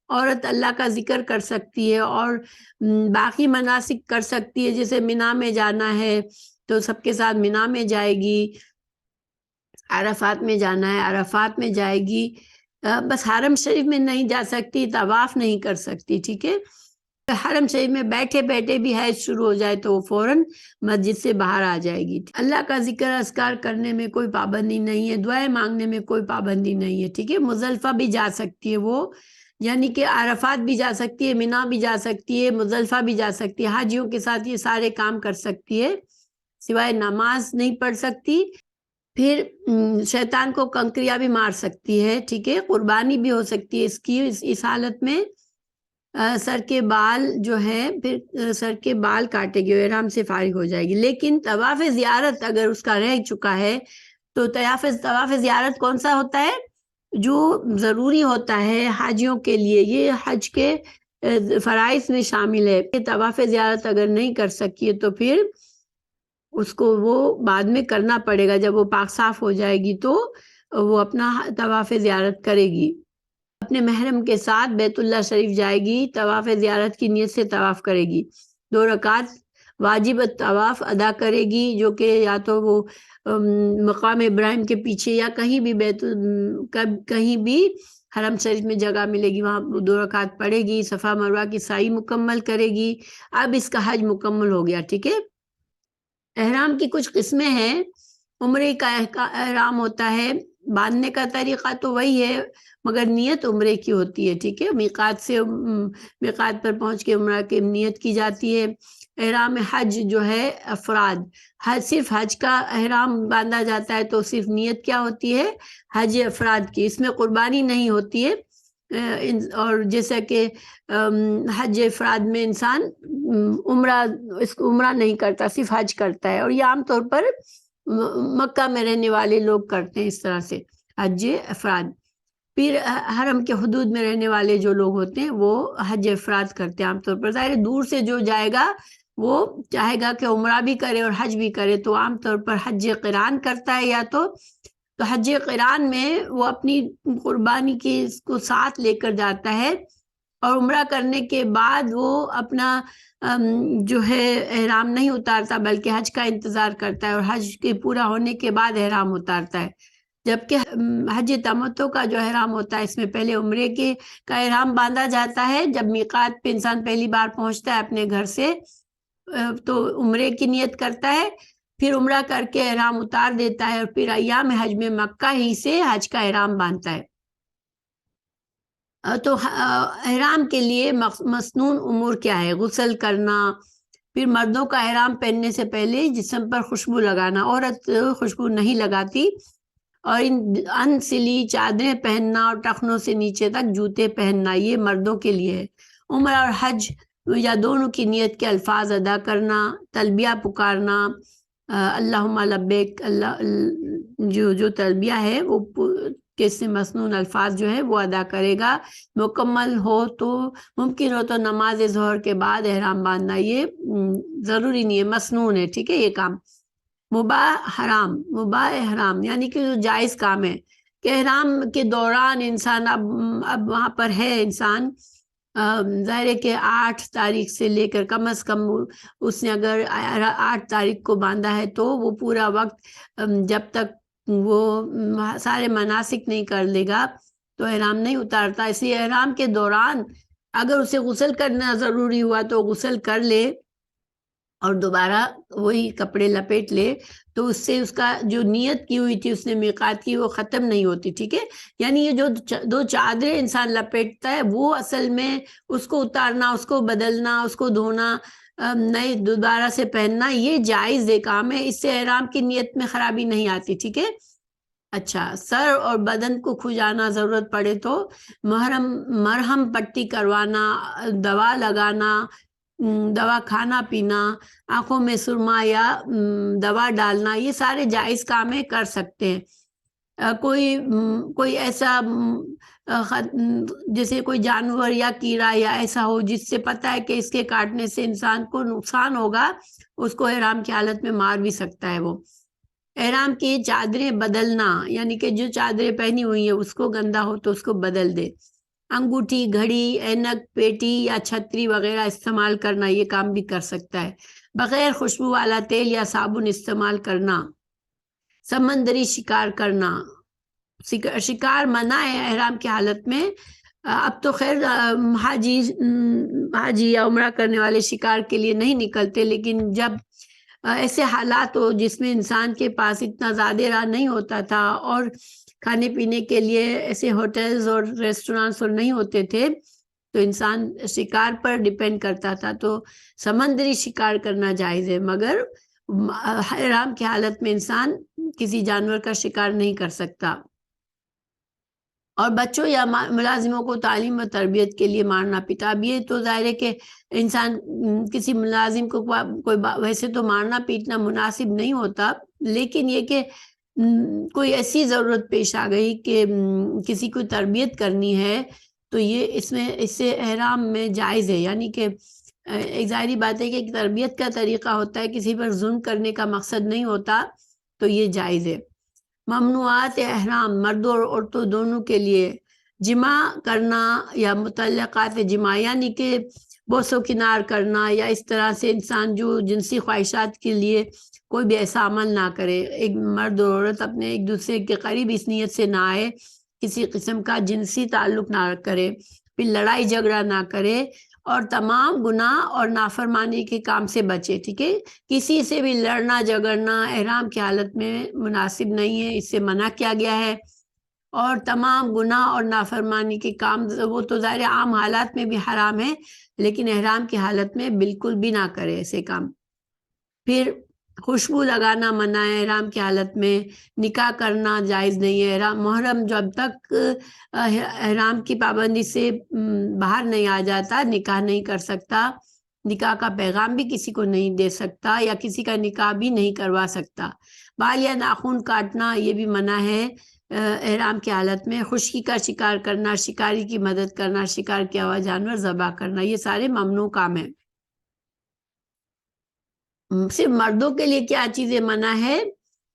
عورت اللہ کا ذکر کر سکتی ہے اور باقی مناسک کر سکتی ہے، جیسے مینا میں جانا ہے تو سب کے ساتھ مینا میں جائے گی، عرفات میں جانا ہے عرفات میں جائے گی، بس حرم شریف میں نہیں جا سکتی، طواف نہیں کر سکتی، ٹھیک ہے۔ حرم شریف میں بیٹھے بیٹھے بھی حیض شروع ہو جائے تو وہ فوراً مسجد سے باہر آ جائے گی۔ اللہ کا ذکر اذکار کرنے میں کوئی پابندی نہیں ہے، دعائیں مانگنے میں کوئی پابندی نہیں ہے، ٹھیک ہے۔ مزدلفہ بھی جا سکتی ہے وہ، یعنی کہ عرفات بھی جا سکتی ہے، مینا بھی جا سکتی ہے، مزدلفہ بھی جا سکتی ہے، حاجیوں کے ساتھ یہ سارے کام کر سکتی ہے، سوائے نماز نہیں پڑھ سکتی۔ پھر شیطان کو کنکریاں بھی مار سکتی ہے، ٹھیک ہے، قربانی بھی ہو سکتی ہے اس کی، اس حالت میں سر کے بال جو ہے پھر سر کے بال کاٹے گی، احرام سے فارغ ہو جائے گی۔ لیکن طواف زیارت اگر اس کا رہ چکا ہے تو طواف زیارت کون سا ہوتا ہے؟ جو ضروری ہوتا ہے حاجیوں کے لیے، یہ حج کے فرائض میں شامل ہے۔ طواف زیارت اگر نہیں کر سکی تو پھر اس کو وہ بعد میں کرنا پڑے گا، جب وہ پاک صاف ہو جائے گی تو وہ اپنا طواف زیارت کرے گی، اپنے محرم کے ساتھ بیت اللہ شریف جائے گی، طواف زیارت کی نیت سے طواف کرے گی، 2 رکعت واجب طواف ادا کرے گی، جو کہ یا تو وہ مقام ابراہیم کے پیچھے یا کہیں بھی کہیں بھی حرم شریف میں جگہ ملے گی وہاں 2 رکعت پڑھے گی، صفا مروہ کی سعی مکمل کرے گی۔ اب اس کا حج مکمل ہو گیا، ٹھیک ہے۔ احرام کی کچھ قسمیں ہیں۔ عمرے کا احرام ہوتا ہے، باندھنے کا طریقہ تو وہی ہے مگر نیت عمرے کی ہوتی ہے، ٹھیک ہے۔ میقات پر پہنچ کے عمرہ کی نیت کی جاتی ہے۔ احرام حج جو ہے افراد، صرف حج کا احرام باندھا جاتا ہے تو صرف نیت کیا ہوتی ہے؟ حج افراد کی، اس میں قربانی نہیں ہوتی ہے، اور جیسا کہ حج افراد میں انسان عمرہ نہیں کرتا، صرف حج کرتا ہے، اور یہ عام طور پر مکہ میں رہنے والے لوگ کرتے ہیں اس طرح سے حج افراد۔ پھر حرم کے حدود میں رہنے والے جو لوگ ہوتے ہیں وہ حج افراد کرتے ہیں عام طور پر۔ ظاہر دور سے جو جائے گا وہ چاہے گا کہ عمرہ بھی کرے اور حج بھی کرے، تو عام طور پر حج قران کرتا ہے، یا تو حج قران میں وہ اپنی قربانی کی اس کو ساتھ لے کر جاتا ہے، اور عمرہ کرنے کے بعد وہ اپنا جو ہے احرام نہیں اتارتا بلکہ حج کا انتظار کرتا ہے، اور حج کے پورا ہونے کے بعد احرام اتارتا ہے۔ جبکہ حج تمتع کا جو احرام ہوتا ہے اس میں پہلے عمرے کا احرام باندھا جاتا ہے، جب میقات پہ انسان پہلی بار پہنچتا ہے اپنے گھر سے تو عمرے کی نیت کرتا ہے، پھر عمرہ کر کے احرام اتار دیتا ہے، اور پھر ایام حج میں مکہ ہی سے حج کا احرام باندھتا ہے۔ تو احرام کے لیے مسنون امور کیا ہے؟ غسل کرنا، پھر مردوں کا احرام پہننے سے پہلے جسم پر خوشبو لگانا، عورت خوشبو نہیں لگاتی، اور ان سلی چادریں پہننا اور ٹخنوں سے نیچے تک جوتے پہننا، یہ مردوں کے لیے ہے۔ عمرہ اور حج یا دونوں کی نیت کے الفاظ ادا کرنا، تلبیہ پکارنا، اللہم لبیک، جو تلبیہ ہے وہ سے مسنون الفاظ جو ہے وہ ادا کرے گا۔ مکمل ہو تو ممکن ہو تو نماز ظہر کے بعد احرام باندھنا، یہ ضروری نہیں ہے، مسنون ہے، ٹھیک ہے یہ کام۔ مباح احرام یعنی کہ جو جائز کام ہے، کہ احرام کے دوران انسان اب وہاں پر ہے انسان، ظاہر ہے کہ 8 تاریخ سے لے کر کم از کم اس نے اگر 8 تاریخ کو باندھا ہے تو وہ پورا وقت جب تک وہ سارے مناسک نہیں کر لے گا تو احرام نہیں اتارتا۔ اس لیے احرام کے دوران اگر اسے غسل کرنا ضروری ہوا تو غسل کر لے اور دوبارہ وہی کپڑے لپیٹ لے، تو اس سے اس کا جو نیت کی ہوئی تھی اس نے میقات کی وہ ختم نہیں ہوتی، ٹھیک ہے۔ یعنی یہ جو 2 چادریں انسان لپیٹتا ہے وہ اصل میں اس کو اتارنا، اس کو بدلنا، اس کو دھونا، نئے دوبارہ سے پہننا، یہ جائز کام ہے، اس سے احرام کی نیت میں خرابی نہیں آتی، ٹھیک ہے۔ اچھا، سر اور بدن کو کھجانا ضرورت پڑے تو مرہم پٹی کروانا، دوا لگانا، دوا کھانا پینا، آنکھوں میں سرما یا دوا ڈالنا، یہ سارے جائز کام ہے، کر سکتے ہیں۔ کوئی ایسا جیسے کوئی جانور یا کیڑا یا ایسا ہو جس سے پتا ہے کہ اس کے کاٹنے سے انسان کو نقصان ہوگا، اس کو احرام کی حالت میں مار بھی سکتا ہے وہ۔ احرام کی چادریں بدلنا، یعنی کہ جو چادریں پہنی ہوئی ہیں اس کو گندا ہو تو اس کو بدل دے۔ انگوٹھی، گھڑی، اینک، پیٹی یا چھتری وغیرہ استعمال کرنا، یہ کام بھی کر سکتا ہے۔ بغیر خوشبو والا تیل یا صابن استعمال کرنا۔ سمندری شکار کرنا، شکار منع ہے احرام کی حالت میں۔ اب تو خیر حاجی یا عمرہ کرنے والے شکار کے لیے نہیں نکلتے، لیکن جب ایسے حالات ہو جس میں انسان کے پاس اتنا زیادہ راہ نہیں ہوتا تھا اور کھانے پینے کے لیے ایسے ہوٹلز اور ریسٹورانٹس اور نہیں ہوتے تھے، تو انسان شکار پر ڈیپینڈ کرتا تھا، تو سمندری شکار کرنا جائز ہے، مگر احرام کی حالت میں انسان کسی جانور کا شکار نہیں کر سکتا۔ اور بچوں یا ملازموں کو تعلیم و تربیت کے لیے مارنا پیٹا، اب یہ تو ظاہر ہے کہ انسان کسی ملازم کو ویسے تو مارنا پیٹنا مناسب نہیں ہوتا، لیکن یہ کہ کوئی ایسی ضرورت پیش آ گئی کہ کسی کو تربیت کرنی ہے تو یہ اس سے احرام میں جائز ہے، یعنی کہ ایک ظاہری بات ہے کہ ایک تربیت کا طریقہ ہوتا ہے، کسی پر ظلم کرنے کا مقصد نہیں ہوتا، تو یہ جائز ہے۔ ممنوعات احرام مردوں اور عورتوں دونوں کے لیے، جمع کرنا یا متعلقات جمع، یعنی کہ بوس و کنار کرنا یا اس طرح سے انسان جو جنسی خواہشات کے لیے کوئی بھی ایسا عمل نہ کرے، ایک مرد اور عورت اپنے ایک دوسرے کے قریب اس نیت سے نہ آئے، کسی قسم کا جنسی تعلق نہ کرے، پھر لڑائی جھگڑا نہ کرے، اور تمام گناہ اور نافرمانی کے کام سے بچے، ٹھیک ہے؟ کسی سے بھی لڑنا جھگڑنا احرام کی حالت میں مناسب نہیں ہے، اس سے منع کیا گیا ہے۔ اور تمام گناہ اور نافرمانی کے کام وہ تو ظاہر عام حالات میں بھی حرام ہے، لیکن احرام کی حالت میں بالکل بھی نہ کرے ایسے کام۔ پھر خوشبو لگانا منع ہے احرام کی حالت میں، نکاح کرنا جائز نہیں ہے۔ محرم جب تک احرام کی پابندی سے باہر نہیں آ جاتا نکاح نہیں کر سکتا، نکاح کا پیغام بھی کسی کو نہیں دے سکتا یا کسی کا نکاح بھی نہیں کروا سکتا۔ بال یا ناخن کاٹنا یہ بھی منع ہے احرام کی حالت میں۔ خشکی کا شکار کرنا، شکاری کی مدد کرنا، شکار کیا ہوا جانور ذبح کرنا، یہ سارے ممنوع کام ہیں۔ صرف مردوں کے لیے کیا چیزیں منع ہے؟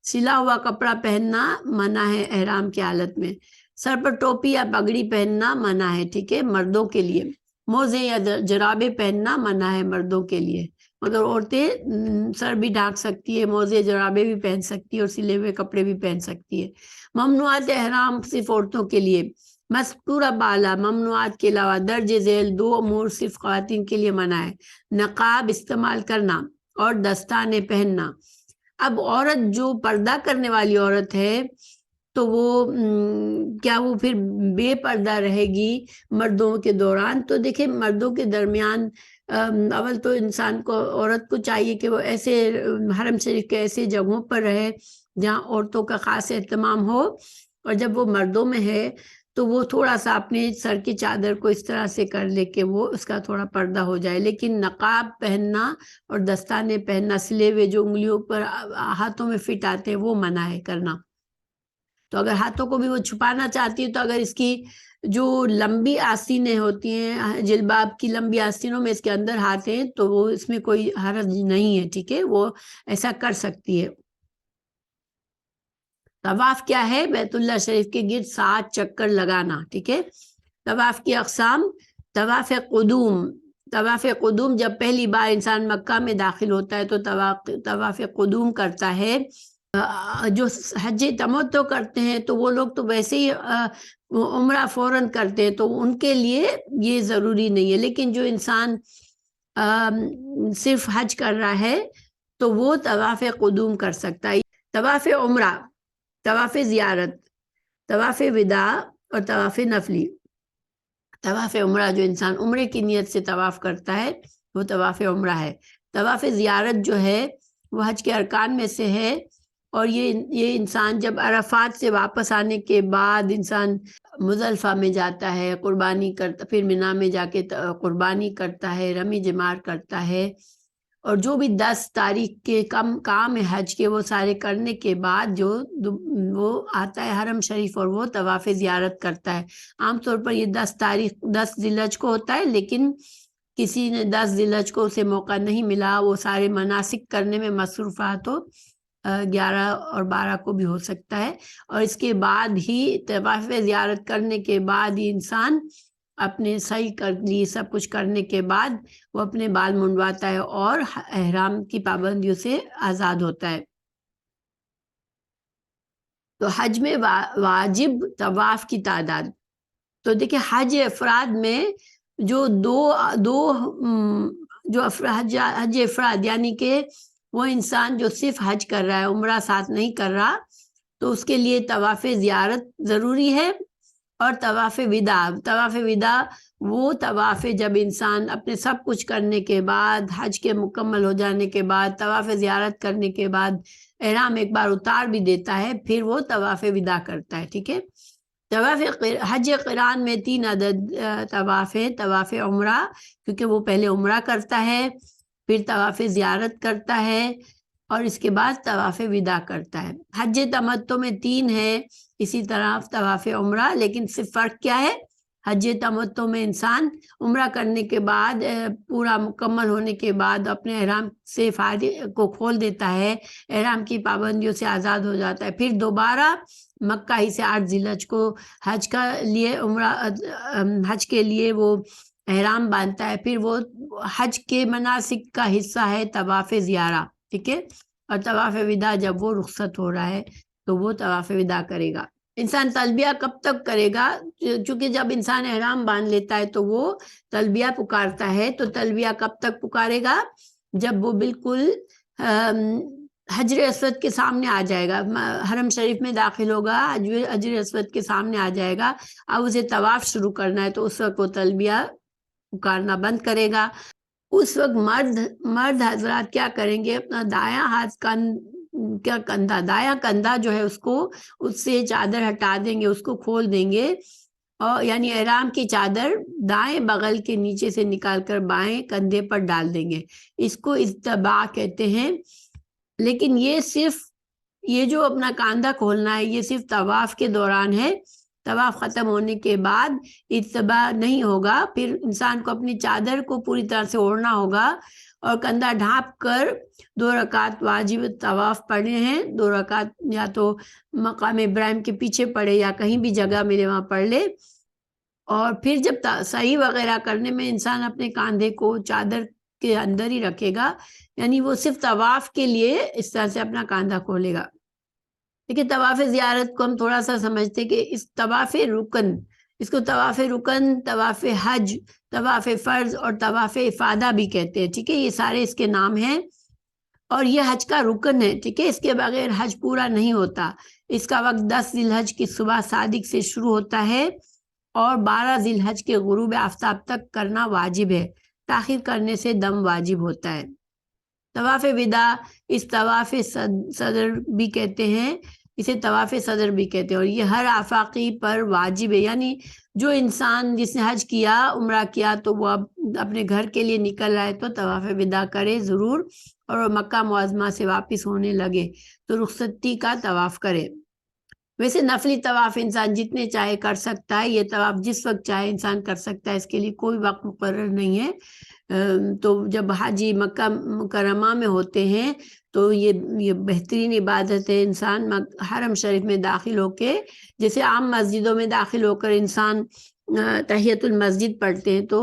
سلا ہوا کپڑا پہننا منع ہے احرام کی حالت میں۔ سر پر ٹوپی یا پگڑی پہننا منع ہے، ٹھیک ہے، مردوں کے لیے۔ موزے یا جرابے پہننا منع ہے مردوں کے لیے، مگر عورتیں سر بھی ڈھانک سکتی ہے، موزے جرابے بھی پہن سکتی ہے اور سلے ہوئے کپڑے بھی پہن سکتی ہے۔ ممنوعات احرام صرف عورتوں کے لیے۔ مذکورہ بالا ممنوعات کے علاوہ درج ذیل 2 امور صرف خواتین کے لیے منع ہے۔ نقاب استعمال کرنا اور دستانے پہننا۔ اب عورت جو پردہ کرنے والی عورت ہے تو وہ کیا وہ پھر بے پردہ رہے گی مردوں کے دوران؟ تو دیکھیں، مردوں کے درمیان اول تو انسان کو عورت کو چاہیے کہ وہ ایسے حرم شریف کے ایسے جگہوں پر رہے جہاں عورتوں کا خاص اہتمام ہو، اور جب وہ مردوں میں ہے تو وہ تھوڑا سا اپنے سر کی چادر کو اس طرح سے کر لے کہ وہ اس کا تھوڑا پردہ ہو جائے، لیکن نقاب پہننا اور دستانے پہننا، سلے ہوئے جو انگلیوں پر ہاتھوں میں فٹ آتے ہیں وہ منع ہے کرنا۔ تو اگر ہاتھوں کو بھی وہ چھپانا چاہتی ہے تو اگر اس کی جو لمبی آستینیں ہوتی ہیں جلباب کی لمبی آستینوں میں اس کے اندر ہاتھ ہیں تو وہ اس میں کوئی حرج نہیں ہے، ٹھیک ہے، وہ ایسا کر سکتی ہے۔ طواف کیا ہے؟ بیت اللہ شریف کے گرد 7 چکر لگانا، ٹھیک ہے۔ طواف کی اقسام: طواف قدوم، طواف قدوم جب پہلی بار انسان مکہ میں داخل ہوتا ہے تو طواف قدوم کرتا ہے۔ جو حج تمتع کرتے ہیں تو وہ لوگ تو ویسے ہی عمرہ فوراً کرتے ہیں تو ان کے لیے یہ ضروری نہیں ہے، لیکن جو انسان صرف حج کر رہا ہے تو وہ طواف قدوم کر سکتا ہے۔ طواف عمرہ، طواف زیارت، طواف وداع اور طواف نفلی۔ طواف عمرہ جو انسان عمرے کی نیت سے طواف کرتا ہے وہ طواف عمرہ ہے۔ طواف زیارت جو ہے وہ حج کے ارکان میں سے ہے اور یہ انسان جب عرفات سے واپس آنے کے بعد انسان مزدلفہ میں جاتا ہے، قربانی کرتا، پھر مینا میں جا کے قربانی کرتا ہے، رمی جمار کرتا ہے، اور جو بھی 10 تاریخ کے کام ہے حج کے وہ سارے کرنے کے بعد جو وہ آتا ہے حرم شریف اور وہ طواف زیارت کرتا ہے۔ عام طور پر یہ 10 ذی الحج کو ہوتا ہے، لیکن کسی نے 10 ذی الحج کو اسے موقع نہیں ملا، وہ سارے مناسک کرنے میں مصروف رہا تو 11 اور 12 کو بھی ہو سکتا ہے۔ اور اس کے بعد ہی طواف زیارت کرنے کے بعد ہی انسان اپنے سعی کر لی سب کچھ کرنے کے بعد وہ اپنے بال منڈواتا ہے اور احرام کی پابندیوں سے آزاد ہوتا ہے۔ تو حج میں واجب طواف کی تعداد، تو دیکھیں حج افراد میں جو حج افراد یعنی کہ وہ انسان جو صرف حج کر رہا ہے، عمرہ ساتھ نہیں کر رہا، تو اس کے لیے طواف زیارت ضروری ہے۔ اور طواف وداع وہ طواف جب انسان اپنے سب کچھ کرنے کے بعد، حج کے مکمل ہو جانے کے بعد، طواف زیارت کرنے کے بعد احرام ایک بار اتار بھی دیتا ہے، پھر وہ طواف وداع کرتا ہے، ٹھیک ہے۔ حج قران میں 3 عدد طواف ہے۔ طواف عمرہ، کیونکہ وہ پہلے عمرہ کرتا ہے، پھر طواف زیارت کرتا ہے، اور اس کے بعد طواف وداع کرتا ہے۔ حج تمتع میں 3 ہے، اسی طرح طواف عمرہ، لیکن صرف فرق کیا ہے؟ حج تمتع میں انسان عمرہ کرنے کے بعد پورا مکمل ہونے کے بعد اپنے احرام سے فارغ کو کھول دیتا ہے، احرام کی پابندیوں سے آزاد ہو جاتا ہے، پھر دوبارہ مکہ ہی سے 8 ذی الحج کو حج کے لیے وہ احرام باندھتا ہے، پھر وہ حج کے مناسک کا حصہ ہے طواف زیارہ، ٹھیک ہے۔ اور طواف وداع جب وہ رخصت ہو رہا ہے تو وہ طواف وداع کرے گا۔ انسان تلبیہ کب تک کرے گا؟ چونکہ جب انسان احرام باندھ لیتا ہے تو وہ تلبیہ پکارتا ہے، تو تلبیہ کب تک پکارے گا؟ جب وہ بالکل حجر اسود کے سامنے آ جائے گا، حرم شریف میں داخل ہوگا، حجر اسود کے سامنے آ جائے گا، اب اسے طواف شروع کرنا ہے، تو اس وقت وہ تلبیہ پکارنا بند کرے گا۔ اس وقت مرد حضرات کیا کریں گے؟ اپنا دایاں کندھا جو ہے اس سے چادر ہٹا دیں گے، اس کو کھول دیں گے، اور یعنی احرام کی چادر دائیں بغل کے نیچے سے نکال کر بائیں کندھے پر ڈال دیں گے، اس کو اتباع کہتے ہیں۔ لیکن یہ جو اپنا کاندھا کھولنا ہے یہ صرف طواف کے دوران ہے، طواف ختم ہونے کے بعد اتباع نہیں ہوگا، پھر انسان کو اپنی چادر کو پوری طرح سے اوڑھنا ہوگا اور کندھا ڈھانپ کر 2 رکعت واجب طواف پڑھنے ہیں، 2 رکعت یا تو مقام ابراہیم کے پیچھے پڑھے یا کہیں بھی جگہ ملے وہاں پڑھ لے، اور پھر جب صحیح وغیرہ کرنے میں انسان اپنے کاندھے کو چادر کے اندر ہی رکھے گا، یعنی وہ صرف طواف کے لیے اس طرح سے اپنا کاندھا کھولے گا۔ دیکھیں طواف زیارت کو ہم تھوڑا سا سمجھتے کہ اس طواف رکن، اس کو طواف رکن، طواف حج، طواف فرض اور طواف افادہ بھی کہتے ہیں، ٹھیک ہے، یہ سارے اس کے نام ہیں، اور یہ حج کا رکن ہے، ٹھیک ہے، اس کے بغیر حج پورا نہیں ہوتا۔ اس کا وقت 10 ذی الحج کی صبح صادق سے شروع ہوتا ہے اور 12 ذی الحج کے غروب آفتاب تک کرنا واجب ہے، تاخیر کرنے سے دم واجب ہوتا ہے۔ طواف وداع اس طواف صدر بھی کہتے ہیں، اسے طواف صدر بھی کہتے ہیں، اور یہ ہر آفاقی پر واجب ہے، یعنی جو انسان جس نے حج کیا، عمرہ کیا، تو وہ اب اپنے گھر کے لیے نکل رہا ہے تو طواف وداع کرے ضرور، اور وہ مکہ معظمہ سے واپس ہونے لگے تو رخصتی کا طواف کرے۔ ویسے نفلی طواف انسان جتنے چاہے کر سکتا ہے، یہ طواف جس وقت چاہے انسان کر سکتا ہے، اس کے لیے کوئی وقت مقرر نہیں ہے۔ تو جب حاجی مکہ مکرمہ میں ہوتے ہیں تو یہ بہترین عبادت ہے، انسان حرم شریف میں داخل ہو کے، جیسے عام مسجدوں میں داخل ہو کر انسان تحیت المسجد پڑھتے ہیں، تو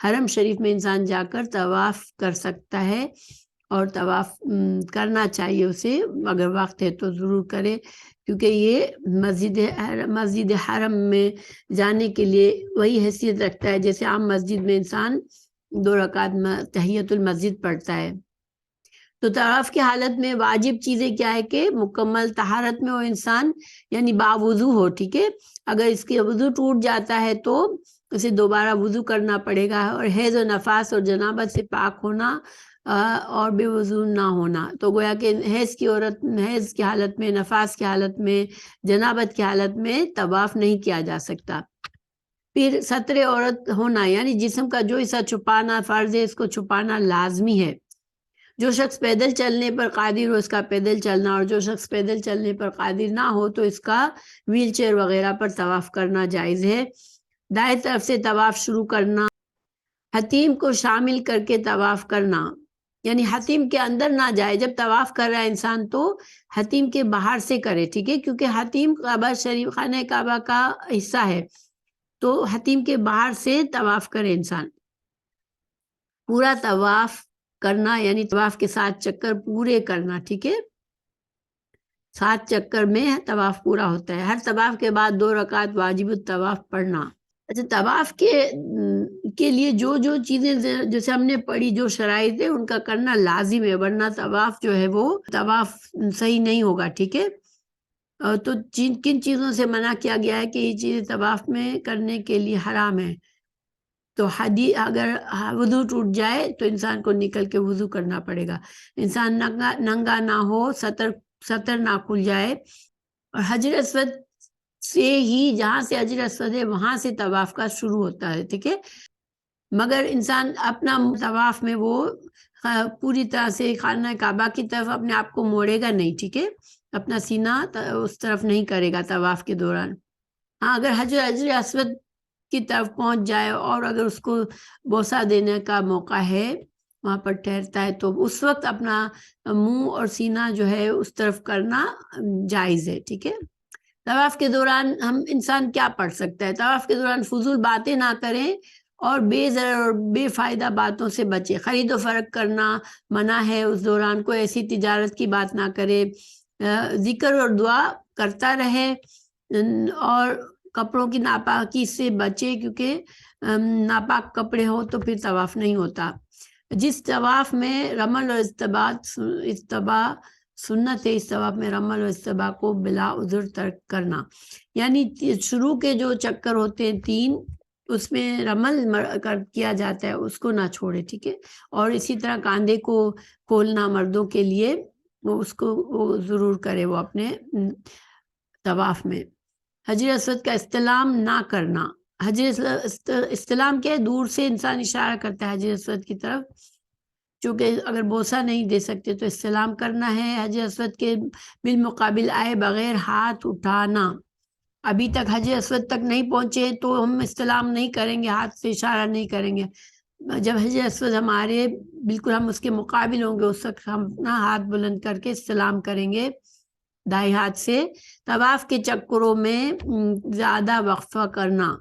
حرم شریف میں انسان جا کر طواف کر سکتا ہے، اور طواف کرنا چاہیے اسے، اگر وقت ہے تو ضرور کرے، کیونکہ یہ مسجد حرم میں جانے کے لیے وہی حیثیت رکھتا ہے جیسے عام مسجد میں انسان 2 رکعت تحیت المسجد پڑھتا ہے۔ تو طواف کی حالت میں واجب چیزیں کیا ہے کہ مکمل طہارت میں ہو انسان، یعنی باوضو ہو، ٹھیک ہے، اگر اس کے وضو ٹوٹ جاتا ہے تو اسے دوبارہ وضو کرنا پڑے گا، اور حیض و نفاس اور جنابت سے پاک ہونا اور بے وضو نہ ہونا. تو گویا کہ حیض کی عورت حیض کی حالت میں، نفاس کی حالت میں، جنابت کی حالت میں طواف نہیں کیا جا سکتا. پھر ستر عورت ہونا، یعنی جسم کا جو حصہ چھپانا فرض ہے اس کو چھپانا لازمی ہے. جو شخص پیدل چلنے پر قادر ہو اس کا پیدل چلنا، اور جو شخص پیدل چلنے پر قادر نہ ہو تو اس کا ویل چیئر وغیرہ پر طواف کرنا جائز ہے. دائیں طرف سے طواف شروع کرنا، حتیم کو شامل کر کے طواف کرنا، یعنی حتیم کے اندر نہ جائے. جب طواف کر رہا ہے انسان تو حتیم کے باہر سے کرے، ٹھیک ہے، کیونکہ حتیم کعبہ شریف خانہ کعبہ کا حصہ ہے، تو حتیم کے باہر سے طواف کرے انسان. پورا طواف کرنا یعنی طواف کے 7 چکر پورے کرنا، ٹھیک ہے. 7 چکر میں طواف پورا ہوتا ہے. ہر طواف کے بعد 2 رکعت واجب الطواف پڑھنا. اچھا، طواف کے لیے جو جو چیزیں جیسے ہم نے پڑھی، جو شرائط ہے ان کا کرنا لازم ہے، ورنہ طواف جو ہے وہ طواف صحیح نہیں ہوگا، ٹھیک ہے. تو کن چیزوں سے منع کیا گیا ہے کہ یہ چیزیں طواف میں کرنے کے لیے حرام ہے. تو اگر وضو ٹوٹ جائے تو انسان کو نکل کے وضو کرنا پڑے گا. انسان ننگا نہ ہو، سطر نہ کھل جائے، اور حجر اسود سے ہی، جہاں سے حجر اسود ہے وہاں سے طواف کا شروع ہوتا ہے، ٹھیک ہے. مگر انسان اپنا طواف میں وہ پوری طرح سے خانہ کعبہ کی طرف اپنے آپ کو موڑے گا نہیں، ٹھیک ہے. اپنا سینہ اس طرف نہیں کرے گا طواف کے دوران. ہاں، اگر حجر اسود کی طرف پہنچ جائے اور اگر اس کو بوسہ دینے کا موقع ہے، وہاں پر ٹھہرتا ہے، تو اس وقت اپنا منہ اور سینہ جو ہے اس طرف کرنا جائز ہے، ٹھیک ہے. طواف کے دوران انسان کیا پڑھ سکتا ہے؟ طواف کے دوران فضول باتیں نہ کریں اور بے ضرر اور بے فائدہ باتوں سے بچے. خرید و فروخت کرنا منع ہے اس دوران. کوئی ایسی تجارت کی بات نہ کرے. ذکر اور دعا کرتا رہے، اور کپڑوں کی ناپاکی سے بچے، کیونکہ ناپاک کپڑے ہو تو پھر طواف نہیں ہوتا. جس طواف میں رمل اور استباء سنت ہے، اس طواف میں رمل اور استباء کو بلا عذر ترک کرنا. یعنی شروع کے جو چکر ہوتے ہیں 3، اس میں رمل کیا جاتا ہے، اس کو نہ چھوڑے، ٹھیک ہے. اور اسی طرح کاندھے کو کھولنا مردوں کے لیے، اس کو وہ ضرور کرے وہ اپنے طواف میں. حجر اسود کا استلام نہ کرنا. حجر استلام کیا ہے؟ دور سے انسان اشارہ کرتا ہے حجر اسود کی طرف، چونکہ اگر بوسہ نہیں دے سکتے تو استلام کرنا ہے. حجر اسود کے بالمقابل آئے بغیر ہاتھ اٹھانا. ابھی تک حجر اسود تک نہیں پہنچے تو ہم استلام نہیں کریں گے، ہاتھ سے اشارہ نہیں کریں گے. جب حجر اسود ہمارے بالکل ہم اس کے مقابل ہوں گے، اس وقت ہم اپنا ہاتھ بلند کر کے استلام کریں گے دائیں ہاتھ سے. طواف کے چکروں میں زیادہ وقفہ کرنا،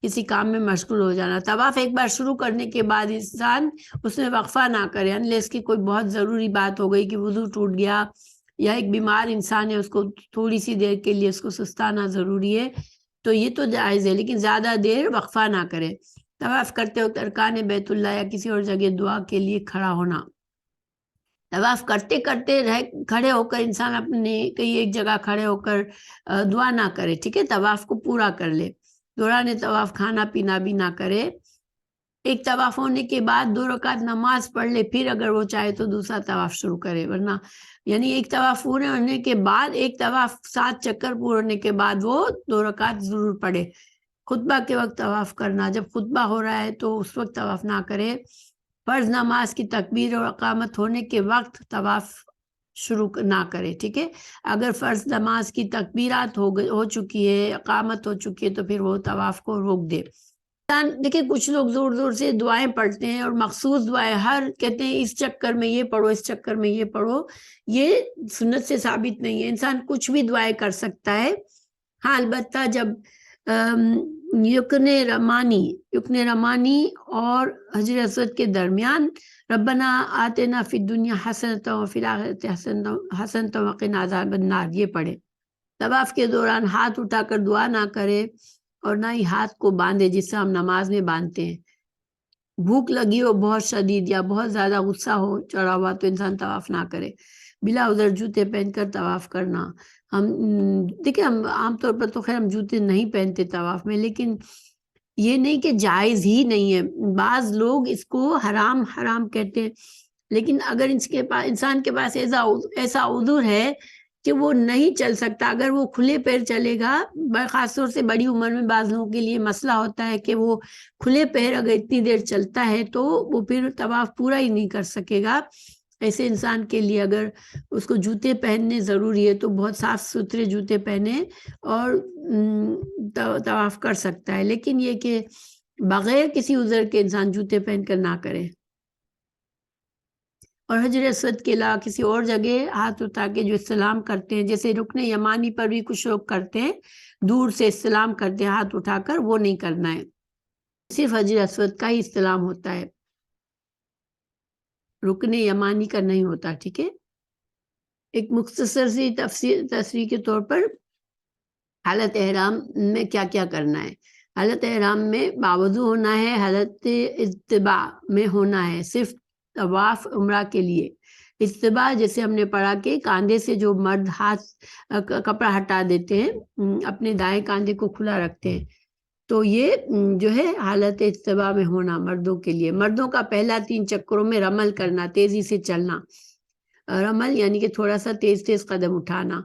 کسی کام میں مشغول ہو جانا. طواف ایک بار شروع کرنے کے بعد انسان اس میں وقفہ نہ کرے، انلیس کی کوئی بہت ضروری بات ہو گئی کہ وضو ٹوٹ گیا، یا ایک بیمار انسان ہے، اس کو تھوڑی سی دیر کے لیے اس کو سستانا ضروری ہے، تو یہ تو جائز ہے، لیکن زیادہ دیر وقفہ نہ کرے. طواف کرتے وقت ارکان بیت اللہ یا کسی اور جگہ دعا کے لیے کھڑا ہونا. طواف کرتے کرتے کھڑے ہو کر انسان اپنے کئی ایک جگہ کھڑے ہو کر دعا نہ کرے، ٹھیک ہے. طواف کو پورا کر لے. دوران طواف کھانا پینا بھی نہ کرے. ایک طواف ہونے کے بعد 2 رکعت نماز پڑھ لے، پھر اگر وہ چاہے تو دوسرا طواف شروع کرے. ورنہ یعنی ایک طواف پورے ہونے کے بعد، ایک طواف 7 چکر پورے ہونے کے بعد وہ 2 رکعت ضرور پڑھے. خطبہ کے وقت طواف کرنا. جب خطبہ ہو رہا ہے تو اس وقت طواف نہ کرے. فرض نماز کی تکبیر اور اقامت ہونے کے وقت طواف شروع نہ کرے، ٹھیک ہے. اگر فرض نماز کی تکبیرات ہو چکی ہے، اقامت ہو چکی ہے، تو پھر وہ طواف کو روک دے. دیکھیں کچھ لوگ زور زور سے دعائیں پڑھتے ہیں، اور مخصوص دعائیں کہتے ہیں اس چکر میں یہ پڑھو، اس چکر میں یہ پڑھو. یہ سنت سے ثابت نہیں ہے. انسان کچھ بھی دعائیں کر سکتا ہے. ہاں، البتہ جب یکن رمانی اور حجر اسود کے درمیان ربنا آتنا فی الدنیا حسنۃ وفی الآخرۃ حسنۃ وقنا عذاب النار یہ پڑھے. طواف کے دوران ہاتھ اٹھا کر دعا نہ کرے، اور نہ ہی ہاتھ کو باندھے جس سے ہم نماز میں باندھتے ہیں. بھوک لگی ہو بہت شدید، یا بہت زیادہ غصہ ہو چڑھا ہوا، تو انسان طواف نہ کرے. بلا عذر جوتے پہن کر طواف کرنا. ہم دیکھیں، ہم عام طور پر تو خیر ہم جوتے نہیں پہنتے طواف میں، لیکن یہ نہیں کہ جائز ہی نہیں ہے. بعض لوگ اس کو حرام کہتے ہیں، لیکن اگر انسان کے پاس ایسا عذر ہے کہ وہ نہیں چل سکتا، اگر وہ کھلے پیر چلے گا، خاص طور سے بڑی عمر میں بعض لوگوں کے لیے مسئلہ ہوتا ہے کہ وہ کھلے پیر اگر اتنی دیر چلتا ہے تو وہ پھر طواف پورا ہی نہیں کر سکے گا. ایسے انسان کے لیے اگر اس کو جوتے پہننے ضروری ہے تو بہت صاف ستھرے جوتے پہنے اور طواف کر سکتا ہے، لیکن یہ کہ بغیر کسی عذر کے انسان جوتے پہن کر نہ کرے. اور حجر اسود کے علاوہ کسی اور جگہ ہاتھ اٹھا کے جو استلام کرتے ہیں، جیسے رکن یمانی پر بھی کچھ لوگ کرتے ہیں، دور سے استلام کرتے ہیں ہاتھ اٹھا کر، وہ نہیں کرنا ہے، صرف حجر اسود کا ہی استلام ہوتا ہے، رکن یمانی کا نہیں ہوتا. ٹھیک ہے. ایک مختصر سی تصریح کے طور پر حالت احرام میں کیا کیا کرنا ہے. حالت احرام میں باوضو ہونا ہے، حالت اجتباء میں ہونا ہے صرف طواف عمرہ کے لیے. اجتباء جیسے ہم نے پڑھا کہ کاندھے سے جو مرد ہاتھ کپڑا ہٹا دیتے ہیں، اپنے دائیں کاندھے کو کھلا رکھتے ہیں، تو یہ جو ہے حالت اجتباء میں ہونا مردوں کے لیے. مردوں کا پہلا 3 چکروں میں رمل کرنا، تیزی سے چلنا. رمل یعنی کہ تھوڑا سا تیز قدم اٹھانا.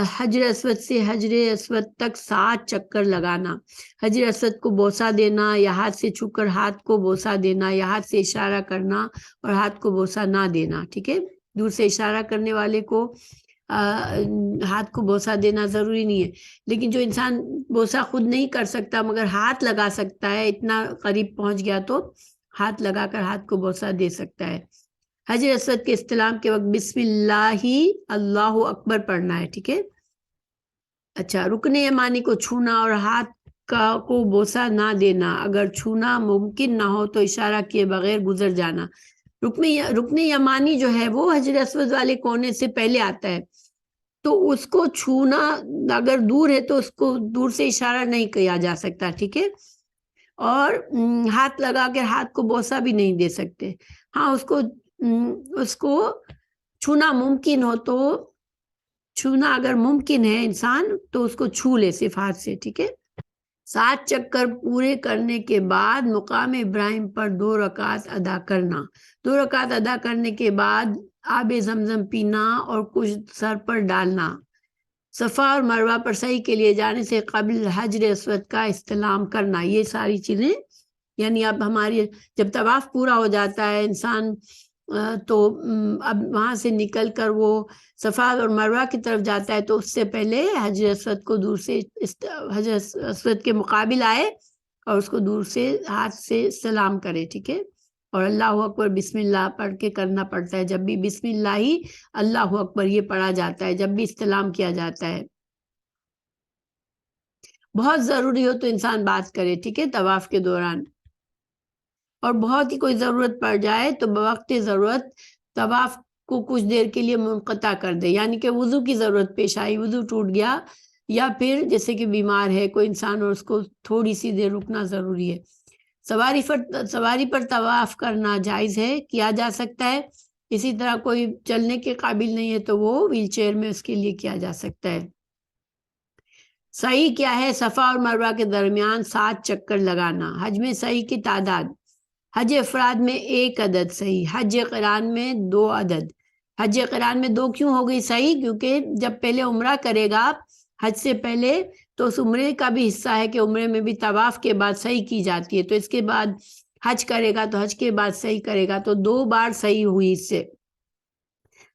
حجر اسود سے حجر اسود تک 7 چکر لگانا. حجر اسود کو بوسہ دینا یا ہاتھ سے چھو کر ہاتھ کو بوسہ دینا یا ہاتھ سے اشارہ کرنا اور ہاتھ کو بوسہ نہ دینا. ٹھیک ہے. دور سے اشارہ کرنے والے کو ہاتھ کو بوسہ دینا ضروری نہیں ہے، لیکن جو انسان بوسہ خود نہیں کر سکتا مگر ہاتھ لگا سکتا ہے، اتنا قریب پہنچ گیا تو ہاتھ لگا کر ہاتھ کو بوسہ دے سکتا ہے. حجر اسود کے استلام کے وقت بسم اللہ اللہ اکبر پڑھنا ہے. ٹھیک ہے. اچھا، رکن یمانی کو چھونا اور ہاتھ کو بوسہ نہ دینا. اگر چھونا ممکن نہ ہو تو اشارہ کیے بغیر گزر جانا. رکن یمانی جو ہے وہ حجر اسود والے کونے سے پہلے آتا ہے، تو اس کو چھونا اگر دور ہے تو اس کو دور سے اشارہ نہیں کیا جا سکتا. ٹھیک ہے. اور ہاتھ لگا کے ہاتھ کو بوسہ بھی نہیں دے سکتے. ہاں، اس کو چھونا ممکن ہو تو چھونا اگر ممکن ہے انسان تو اس کو چھو لے صرف ہاتھ سے. ٹھیک ہے. 7 چکر پورے کرنے کے بعد مقام ابراہیم پر 2 رکعت ادا کرنا. 2 رکعت ادا کرنے کے بعد آب زمزم پینا اور کچھ سر پر ڈالنا. صفا اور مروہ پر سعی کے لیے جانے سے قبل حجر اسود کا استلام کرنا. یہ ساری چیزیں یعنی اب ہماری جب طواف پورا ہو جاتا ہے انسان تو اب وہاں سے نکل کر وہ صفا اور مروہ کی طرف جاتا ہے، تو اس سے پہلے حجر اسود کو دور سے حجر اسود کے مقابل آئے اور اس کو دور سے ہاتھ سے سلام کرے. ٹھیک ہے. اور اللہ اکبر بسم اللہ پڑھ کے کرنا پڑتا ہے. جب بھی بسم اللہ ہی اللہ اکبر یہ پڑھا جاتا ہے جب بھی استلام کیا جاتا ہے. بہت ضروری ہو تو انسان بات کرے. ٹھیک ہے. طواف کے دوران، اور بہت ہی کوئی ضرورت پڑ جائے تو بوقت ضرورت طواف کو کچھ دیر کے لیے منقطع کر دے. یعنی کہ وضو کی ضرورت پیش آئی، وضو ٹوٹ گیا، یا پھر جیسے کہ بیمار ہے کوئی انسان اور اس کو تھوڑی سی دیر رکنا ضروری ہے. سواری پر طواف کرنا جائز ہے، کیا جا سکتا ہے. اسی طرح کوئی چلنے کے قابل نہیں ہے تو وہ ویل چیئر میں اس کے لیے کیا جا سکتا ہے. سعی کیا ہے؟ صفا اور مروہ کے درمیان 7 چکر لگانا. حج میں سعی کی تعداد: حج افراد میں 1 عدد صحیح، حج قران میں 2 عدد. حج قران میں 2 کیوں ہو گئی صحیح؟ کیونکہ جب پہلے عمرہ کرے گا حج سے پہلے تو اس عمرے کا بھی حصہ ہے کہ عمرے میں بھی طواف کے بعد صحیح کی جاتی ہے، تو اس کے بعد حج کرے گا تو حج کے بعد صحیح کرے گا، تو 2 بار صحیح ہوئی اس سے.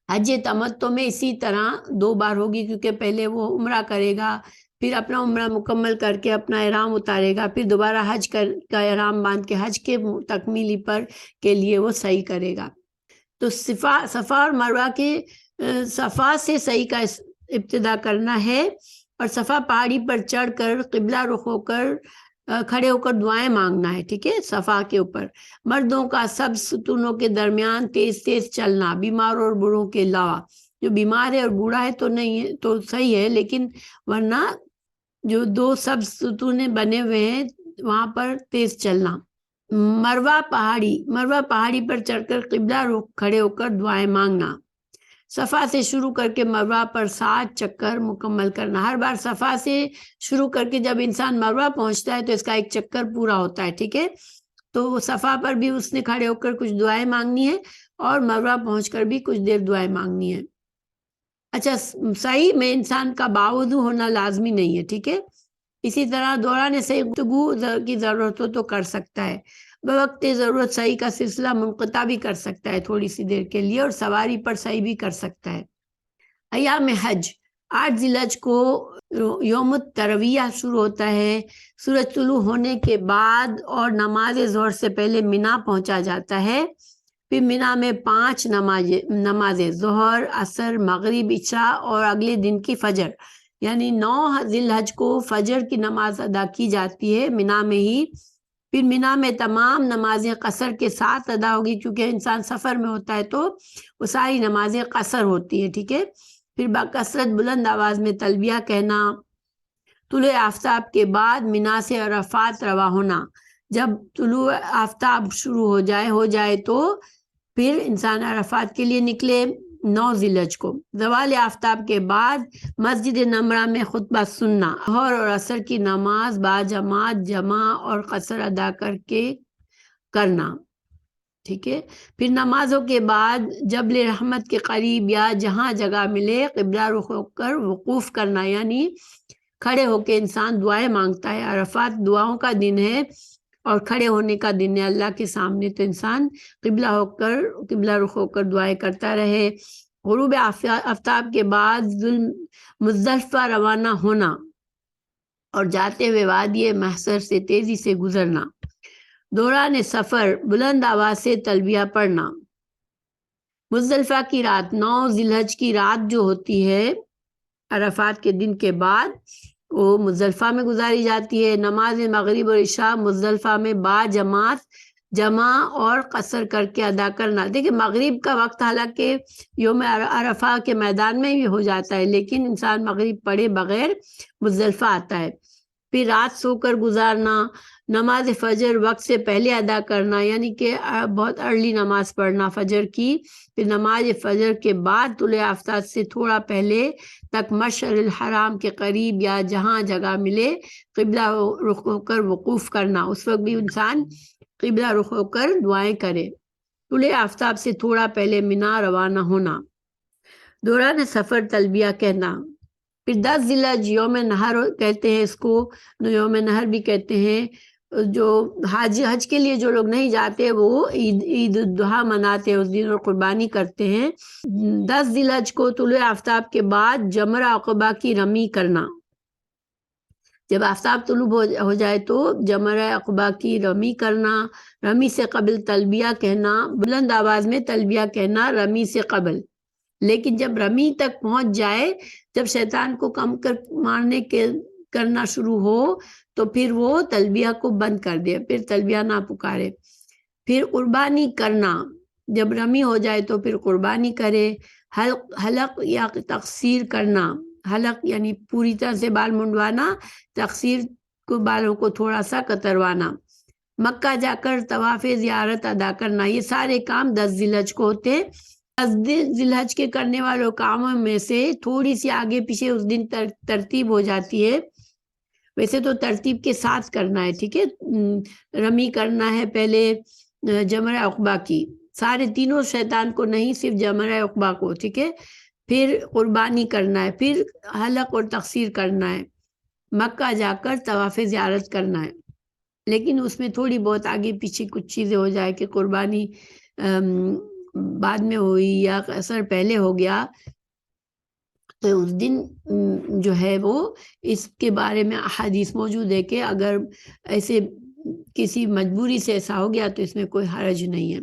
حج تمتع میں اسی طرح 2 بار ہوگی، کیونکہ پہلے وہ عمرہ کرے گا، پھر اپنا عمرہ مکمل کر کے اپنا احرام اتارے گا، پھر دوبارہ حج کا احرام باندھ کے حج کے تکمیلی پر کے لیے وہ صحیح کرے گا. تو صفا اور مروہ کے صفا سے صحیح کا ابتدا کرنا ہے، اور صفا پہاڑی پر چڑھ کر قبلہ رخ ہو کر کھڑے ہو کر دعائیں مانگنا ہے. ٹھیک ہے. صفا کے اوپر مردوں کا سب ستونوں کے درمیان تیز چلنا، بیماروں اور بوڑھوں کے علاوہ. جو بیمار ہے اور بوڑھا ہے تو نہیں ہے تو صحیح ہے، لیکن ورنہ جو 2 سب ستونے بنے ہوئے ہیں وہاں پر تیز چلنا. مروہ پہاڑی پر چڑھ کر قبلہ رخ کھڑے ہو کر دعائیں مانگنا. صفا سے شروع کر کے مروہ پر 7 چکر مکمل کرنا. ہر بار صفا سے شروع کر کے جب انسان مروہ پہنچتا ہے تو اس کا 1 چکر پورا ہوتا ہے. ٹھیک ہے. تو صفا پر بھی اس نے کھڑے ہو کر کچھ دعائیں مانگنی ہے، اور مروا پہنچ کر بھی کچھ دیر دعائیں مانگنی ہے۔ اچھا، صحیح میں انسان کا باوضو ہونا لازمی نہیں ہے، ٹھیک ہے۔ اسی طرح دوران صحیح گفتگو کی ضرورت ہو تو کر سکتا ہے، بوقت ضرورت صحیح کا سلسلہ منقطع بھی کر سکتا ہے تھوڑی سی دیر کے لیے، اور سواری پر صحیح بھی کر سکتا ہے۔ ایام حج 8 ذی الحج کو یوم الترویہ شروع ہوتا ہے، سورج طلوع ہونے کے بعد، اور نماز ظہر سے پہلے مینا پہنچا جاتا ہے۔ پھر مینا میں 5 نمازیں ظہر، عصر، مغرب، عشاء اور اگلے دن کی فجر، یعنی 9 ذی الحج کو فجر کی نماز ادا کی جاتی ہے مینا میں ہی۔ پھر مینا میں تمام نمازیں قصر کے ساتھ ادا ہوگی، کیونکہ انسان سفر میں ہوتا ہے تو وہ ساری نمازیں قصر ہوتی ہیں، ٹھیک ہے۔ پھر بکثرت بلند آواز میں تلبیہ کہنا۔ طلوع آفتاب کے بعد مینا سے عرفات رواں ہونا، جب طلوع آفتاب شروع ہو جائے تو پھر انسان عرفات کے لیے نکلے 9 ذی الحج کو۔ زوال آفتاب کے بعد مسجد نمرہ میں خطبہ سننا، ظہر اور عصر کی نماز باجماعت جمع اور قصر ادا کر کے کرنا، ٹھیک ہے۔ پھر نمازوں کے بعد جبل رحمت کے قریب یا جہاں جگہ ملے قبلہ رخ ہو کر وقوف کرنا، یعنی کھڑے ہو کے انسان دعائیں مانگتا ہے۔ عرفات دعاؤں کا دن ہے اور کھڑے ہونے کا دن ہے اللہ کے سامنے، تو انسان قبلہ رخ ہو کر دعائیں کرتا رہے۔ غروب آفتاب کے بعد مزدلفہ روانہ ہونا اور جاتے ہوئے وادی محشر سے تیزی سے گزرنا۔ دوران سفر بلند آواز سے تلبیہ پڑھنا۔ مزدلفہ کی رات 9 ذی الحج کی رات جو ہوتی ہے عرفات کے دن کے بعد، وہ مزدلفہ میں گزاری جاتی ہے۔ نماز مغرب اور عشاء مزدلفہ میں باجماعت جمع اور قصر کر کے ادا کرنا۔ دیکھیں مغرب کا وقت حالانکہ یوم عرفہ کے میدان میں بھی ہو جاتا ہے، لیکن انسان مغرب پڑھے بغیر مزدلفہ آتا ہے۔ پھر رات سو کر گزارنا۔ نماز فجر وقت سے پہلے ادا کرنا، یعنی کہ بہت ارلی نماز پڑھنا فجر کی۔ پھر نماز فجر کے بعد طلوع آفتاب سے تھوڑا پہلے تک مشعر الحرام کے قریب یا جہاں جگہ ملے قبلہ رخ ہو کر وقوف کرنا، اس وقت بھی انسان قبلہ رخ ہو کر دعائیں کرے۔ طلوع آفتاب سے تھوڑا پہلے مینا روانہ ہونا۔ دوران سفر تلبیہ کہنا۔ پھر 10 ذی الحج یوم نہر کہتے ہیں اس کو، یوم نہر بھی کہتے ہیں۔ جو حج کے لیے جو لوگ نہیں جاتے وہ عید الاضحیٰ مناتے ہیں اس دن اور قربانی کرتے ہیں۔ 10 ذی الحج کو طلوع آفتاب کے بعد جمرہ عقبہ کی رمی کرنا، جب آفتاب طلوع ہو جائے تو جمرہ عقبہ کی رمی کرنا۔ رمی سے قبل تلبیہ کہنا، بلند آواز میں تلبیہ کہنا رمی سے قبل، لیکن جب رمی تک پہنچ جائے، جب شیطان کو کم مارنے کے کرنا شروع ہو تو پھر وہ تلبیہ کو بند کر دے، پھر تلبیہ نہ پکارے۔ پھر قربانی کرنا، جب رمی ہو جائے تو پھر قربانی کرے۔ حلق یا تقصیر کرنا، حلق یعنی پوری طرح سے بال منڈوانا، تقصیر کو بالوں کو تھوڑا سا کتروانا۔ مکہ جا کر طواف زیارت ادا کرنا، یہ سارے کام 10 ذی الحج کو ہوتے ہیں۔ 10 ذی الحج کے کرنے والوں کاموں میں سے تھوڑی سی آگے پیچھے اس دن ترتیب ہو جاتی ہے، ویسے تو ترتیب کے ساتھ کرنا ہے، ٹھیک ہے۔ رمی کرنا ہے پہلے جمرہ عقبہ کی، سارے تینوں شیطان کو نہیں، صرف جمرہ عقبہ کو، ٹھیک ہے۔ پھر قربانی کرنا ہے، پھر حلق اور تقصیر کرنا ہے، مکہ جا کر طواف زیارت کرنا ہے۔ لیکن اس میں تھوڑی بہت آگے پیچھے کچھ چیزیں ہو جائے کہ قربانی بعد میں ہوئی یا اثر پہلے ہو گیا، تو اس دن جو ہے وہ اس کے بارے میں احادیث موجود ہے کہ اگر ایسے کسی مجبوری سے ایسا ہو گیا تو اس میں کوئی حرج نہیں ہے۔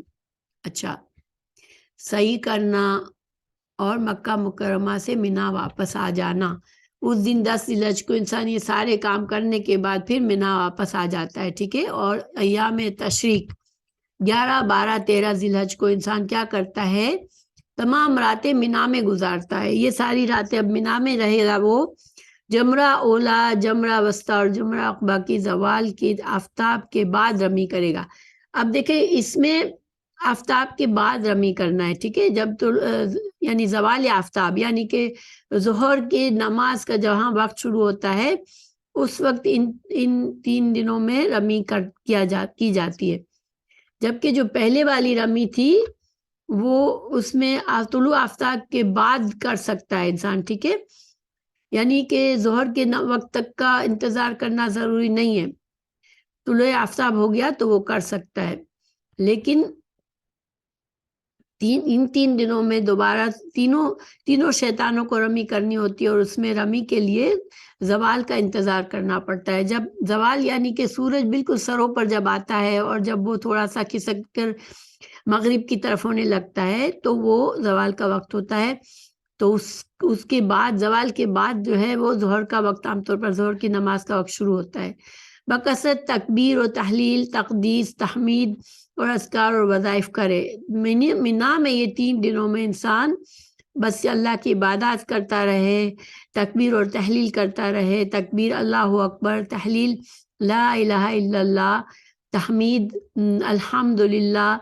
اچھا، صحیح کرنا اور مکہ مکرمہ سے مینا واپس آ جانا، اس دن 10 ذی الحج کو انسان یہ سارے کام کرنے کے بعد پھر مینا واپس آ جاتا ہے، ٹھیک ہے۔ اور ایام تشریق 11، 12، 13 ذی الحج کو انسان کیا کرتا ہے، تمام راتیں مینا میں گزارتا ہے۔ یہ ساری راتیں اب مینا میں رہے گا وہ، جمرہ اولا، جمرہ وسطیٰ اور جمرہ عقبہ کی زوال کی آفتاب کے بعد رمی کرے گا۔ اب دیکھیں اس میں آفتاب کے بعد رمی کرنا ہے، ٹھیک ہے، جب تو یعنی زوال آفتاب، یعنی کہ ظہر کے نماز کا جہاں وقت شروع ہوتا ہے اس وقت ان 3 دنوں میں رمی کی جاتی ہے۔ جبکہ جو پہلے والی رمی تھی وہ اس میں طلوع آفتاب کے بعد کر سکتا ہے انسان، ٹھیک ہے، یعنی کہ ظہر کے وقت تک کا انتظار کرنا ضروری نہیں ہے، طلوع آفتاب ہو گیا تو وہ کر سکتا ہے، لیکن ان 3 دنوں میں دوبارہ تینوں شیطانوں کو رمی کرنی ہوتی ہے، اور اس میں رمی کے لیے زوال کا انتظار کرنا پڑتا ہے. جب زوال یعنی کہ سورج بالکل سروں پر جب آتا ہے اور جب وہ تھوڑا سا کھسک کر مغرب کی طرف ہونے لگتا ہے تو وہ زوال کا وقت ہوتا ہے. تو اس کے بعد زوال کے بعد جو ہے وہ ظہر کا وقت، عام طور پر ظہر کی نماز کا وقت شروع ہوتا ہے. بکثرت تکبیر و تحلیل، تقدیس، تحمید اور اذکار اور وظائف کرے. منا میں یہ 3 دنوں میں انسان بس اللہ کی عبادات کرتا رہے، تکبیر اور تحلیل کرتا رہے. تکبیر اللہ اکبر، تحلیل لا الہ الا اللہ، تحمید الحمدللہ،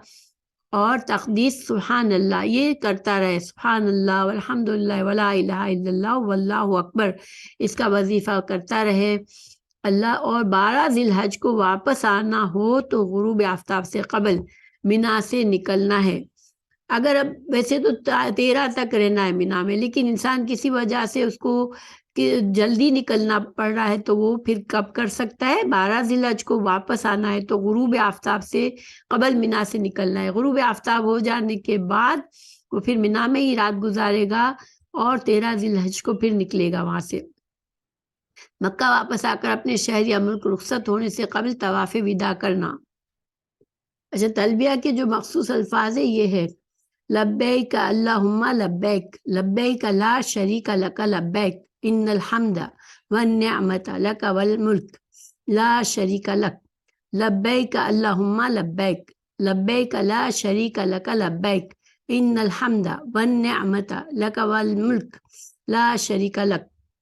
اور تقدیس سبحان اللہ، یہ کرتا رہے. سبحان اللہ والحمدللہ ولا الہ الا اللہ واللہ اکبر، اس کا وظیفہ کرتا رہے. اللہ اور 12 ذی الحج کو واپس آنا ہو تو غروب آفتاب سے قبل منا سے نکلنا ہے. اگر اب ویسے تو 13 تک رہنا ہے منا میں، لیکن انسان کسی وجہ سے اس کو کہ جلدی نکلنا پڑ رہا ہے تو وہ پھر کب کر سکتا ہے؟ 12 ذی الحج کو واپس آنا ہے تو غروب آفتاب سے قبل منا سے نکلنا ہے. غروب آفتاب ہو جانے کے بعد وہ پھر منا میں ہی رات گزارے گا اور 13 ذی الحج کو پھر نکلے گا وہاں سے. مکہ واپس آ کر اپنے شہر یا ملک رخصت ہونے سے قبل طواف وداع کرنا. اچھا، تلبیہ کے جو مخصوص الفاظ ہیں یہ ہے: لبیک اللہم لبیک، لبیک لا شریک لک لبیک، ان الحمد والنعمت لک والملک لا شریک لک، لبیک اللہم لبیک، لبیک لا شریک لک لبیک، ان الحمد والنعمت لک والملک لا شریک لک.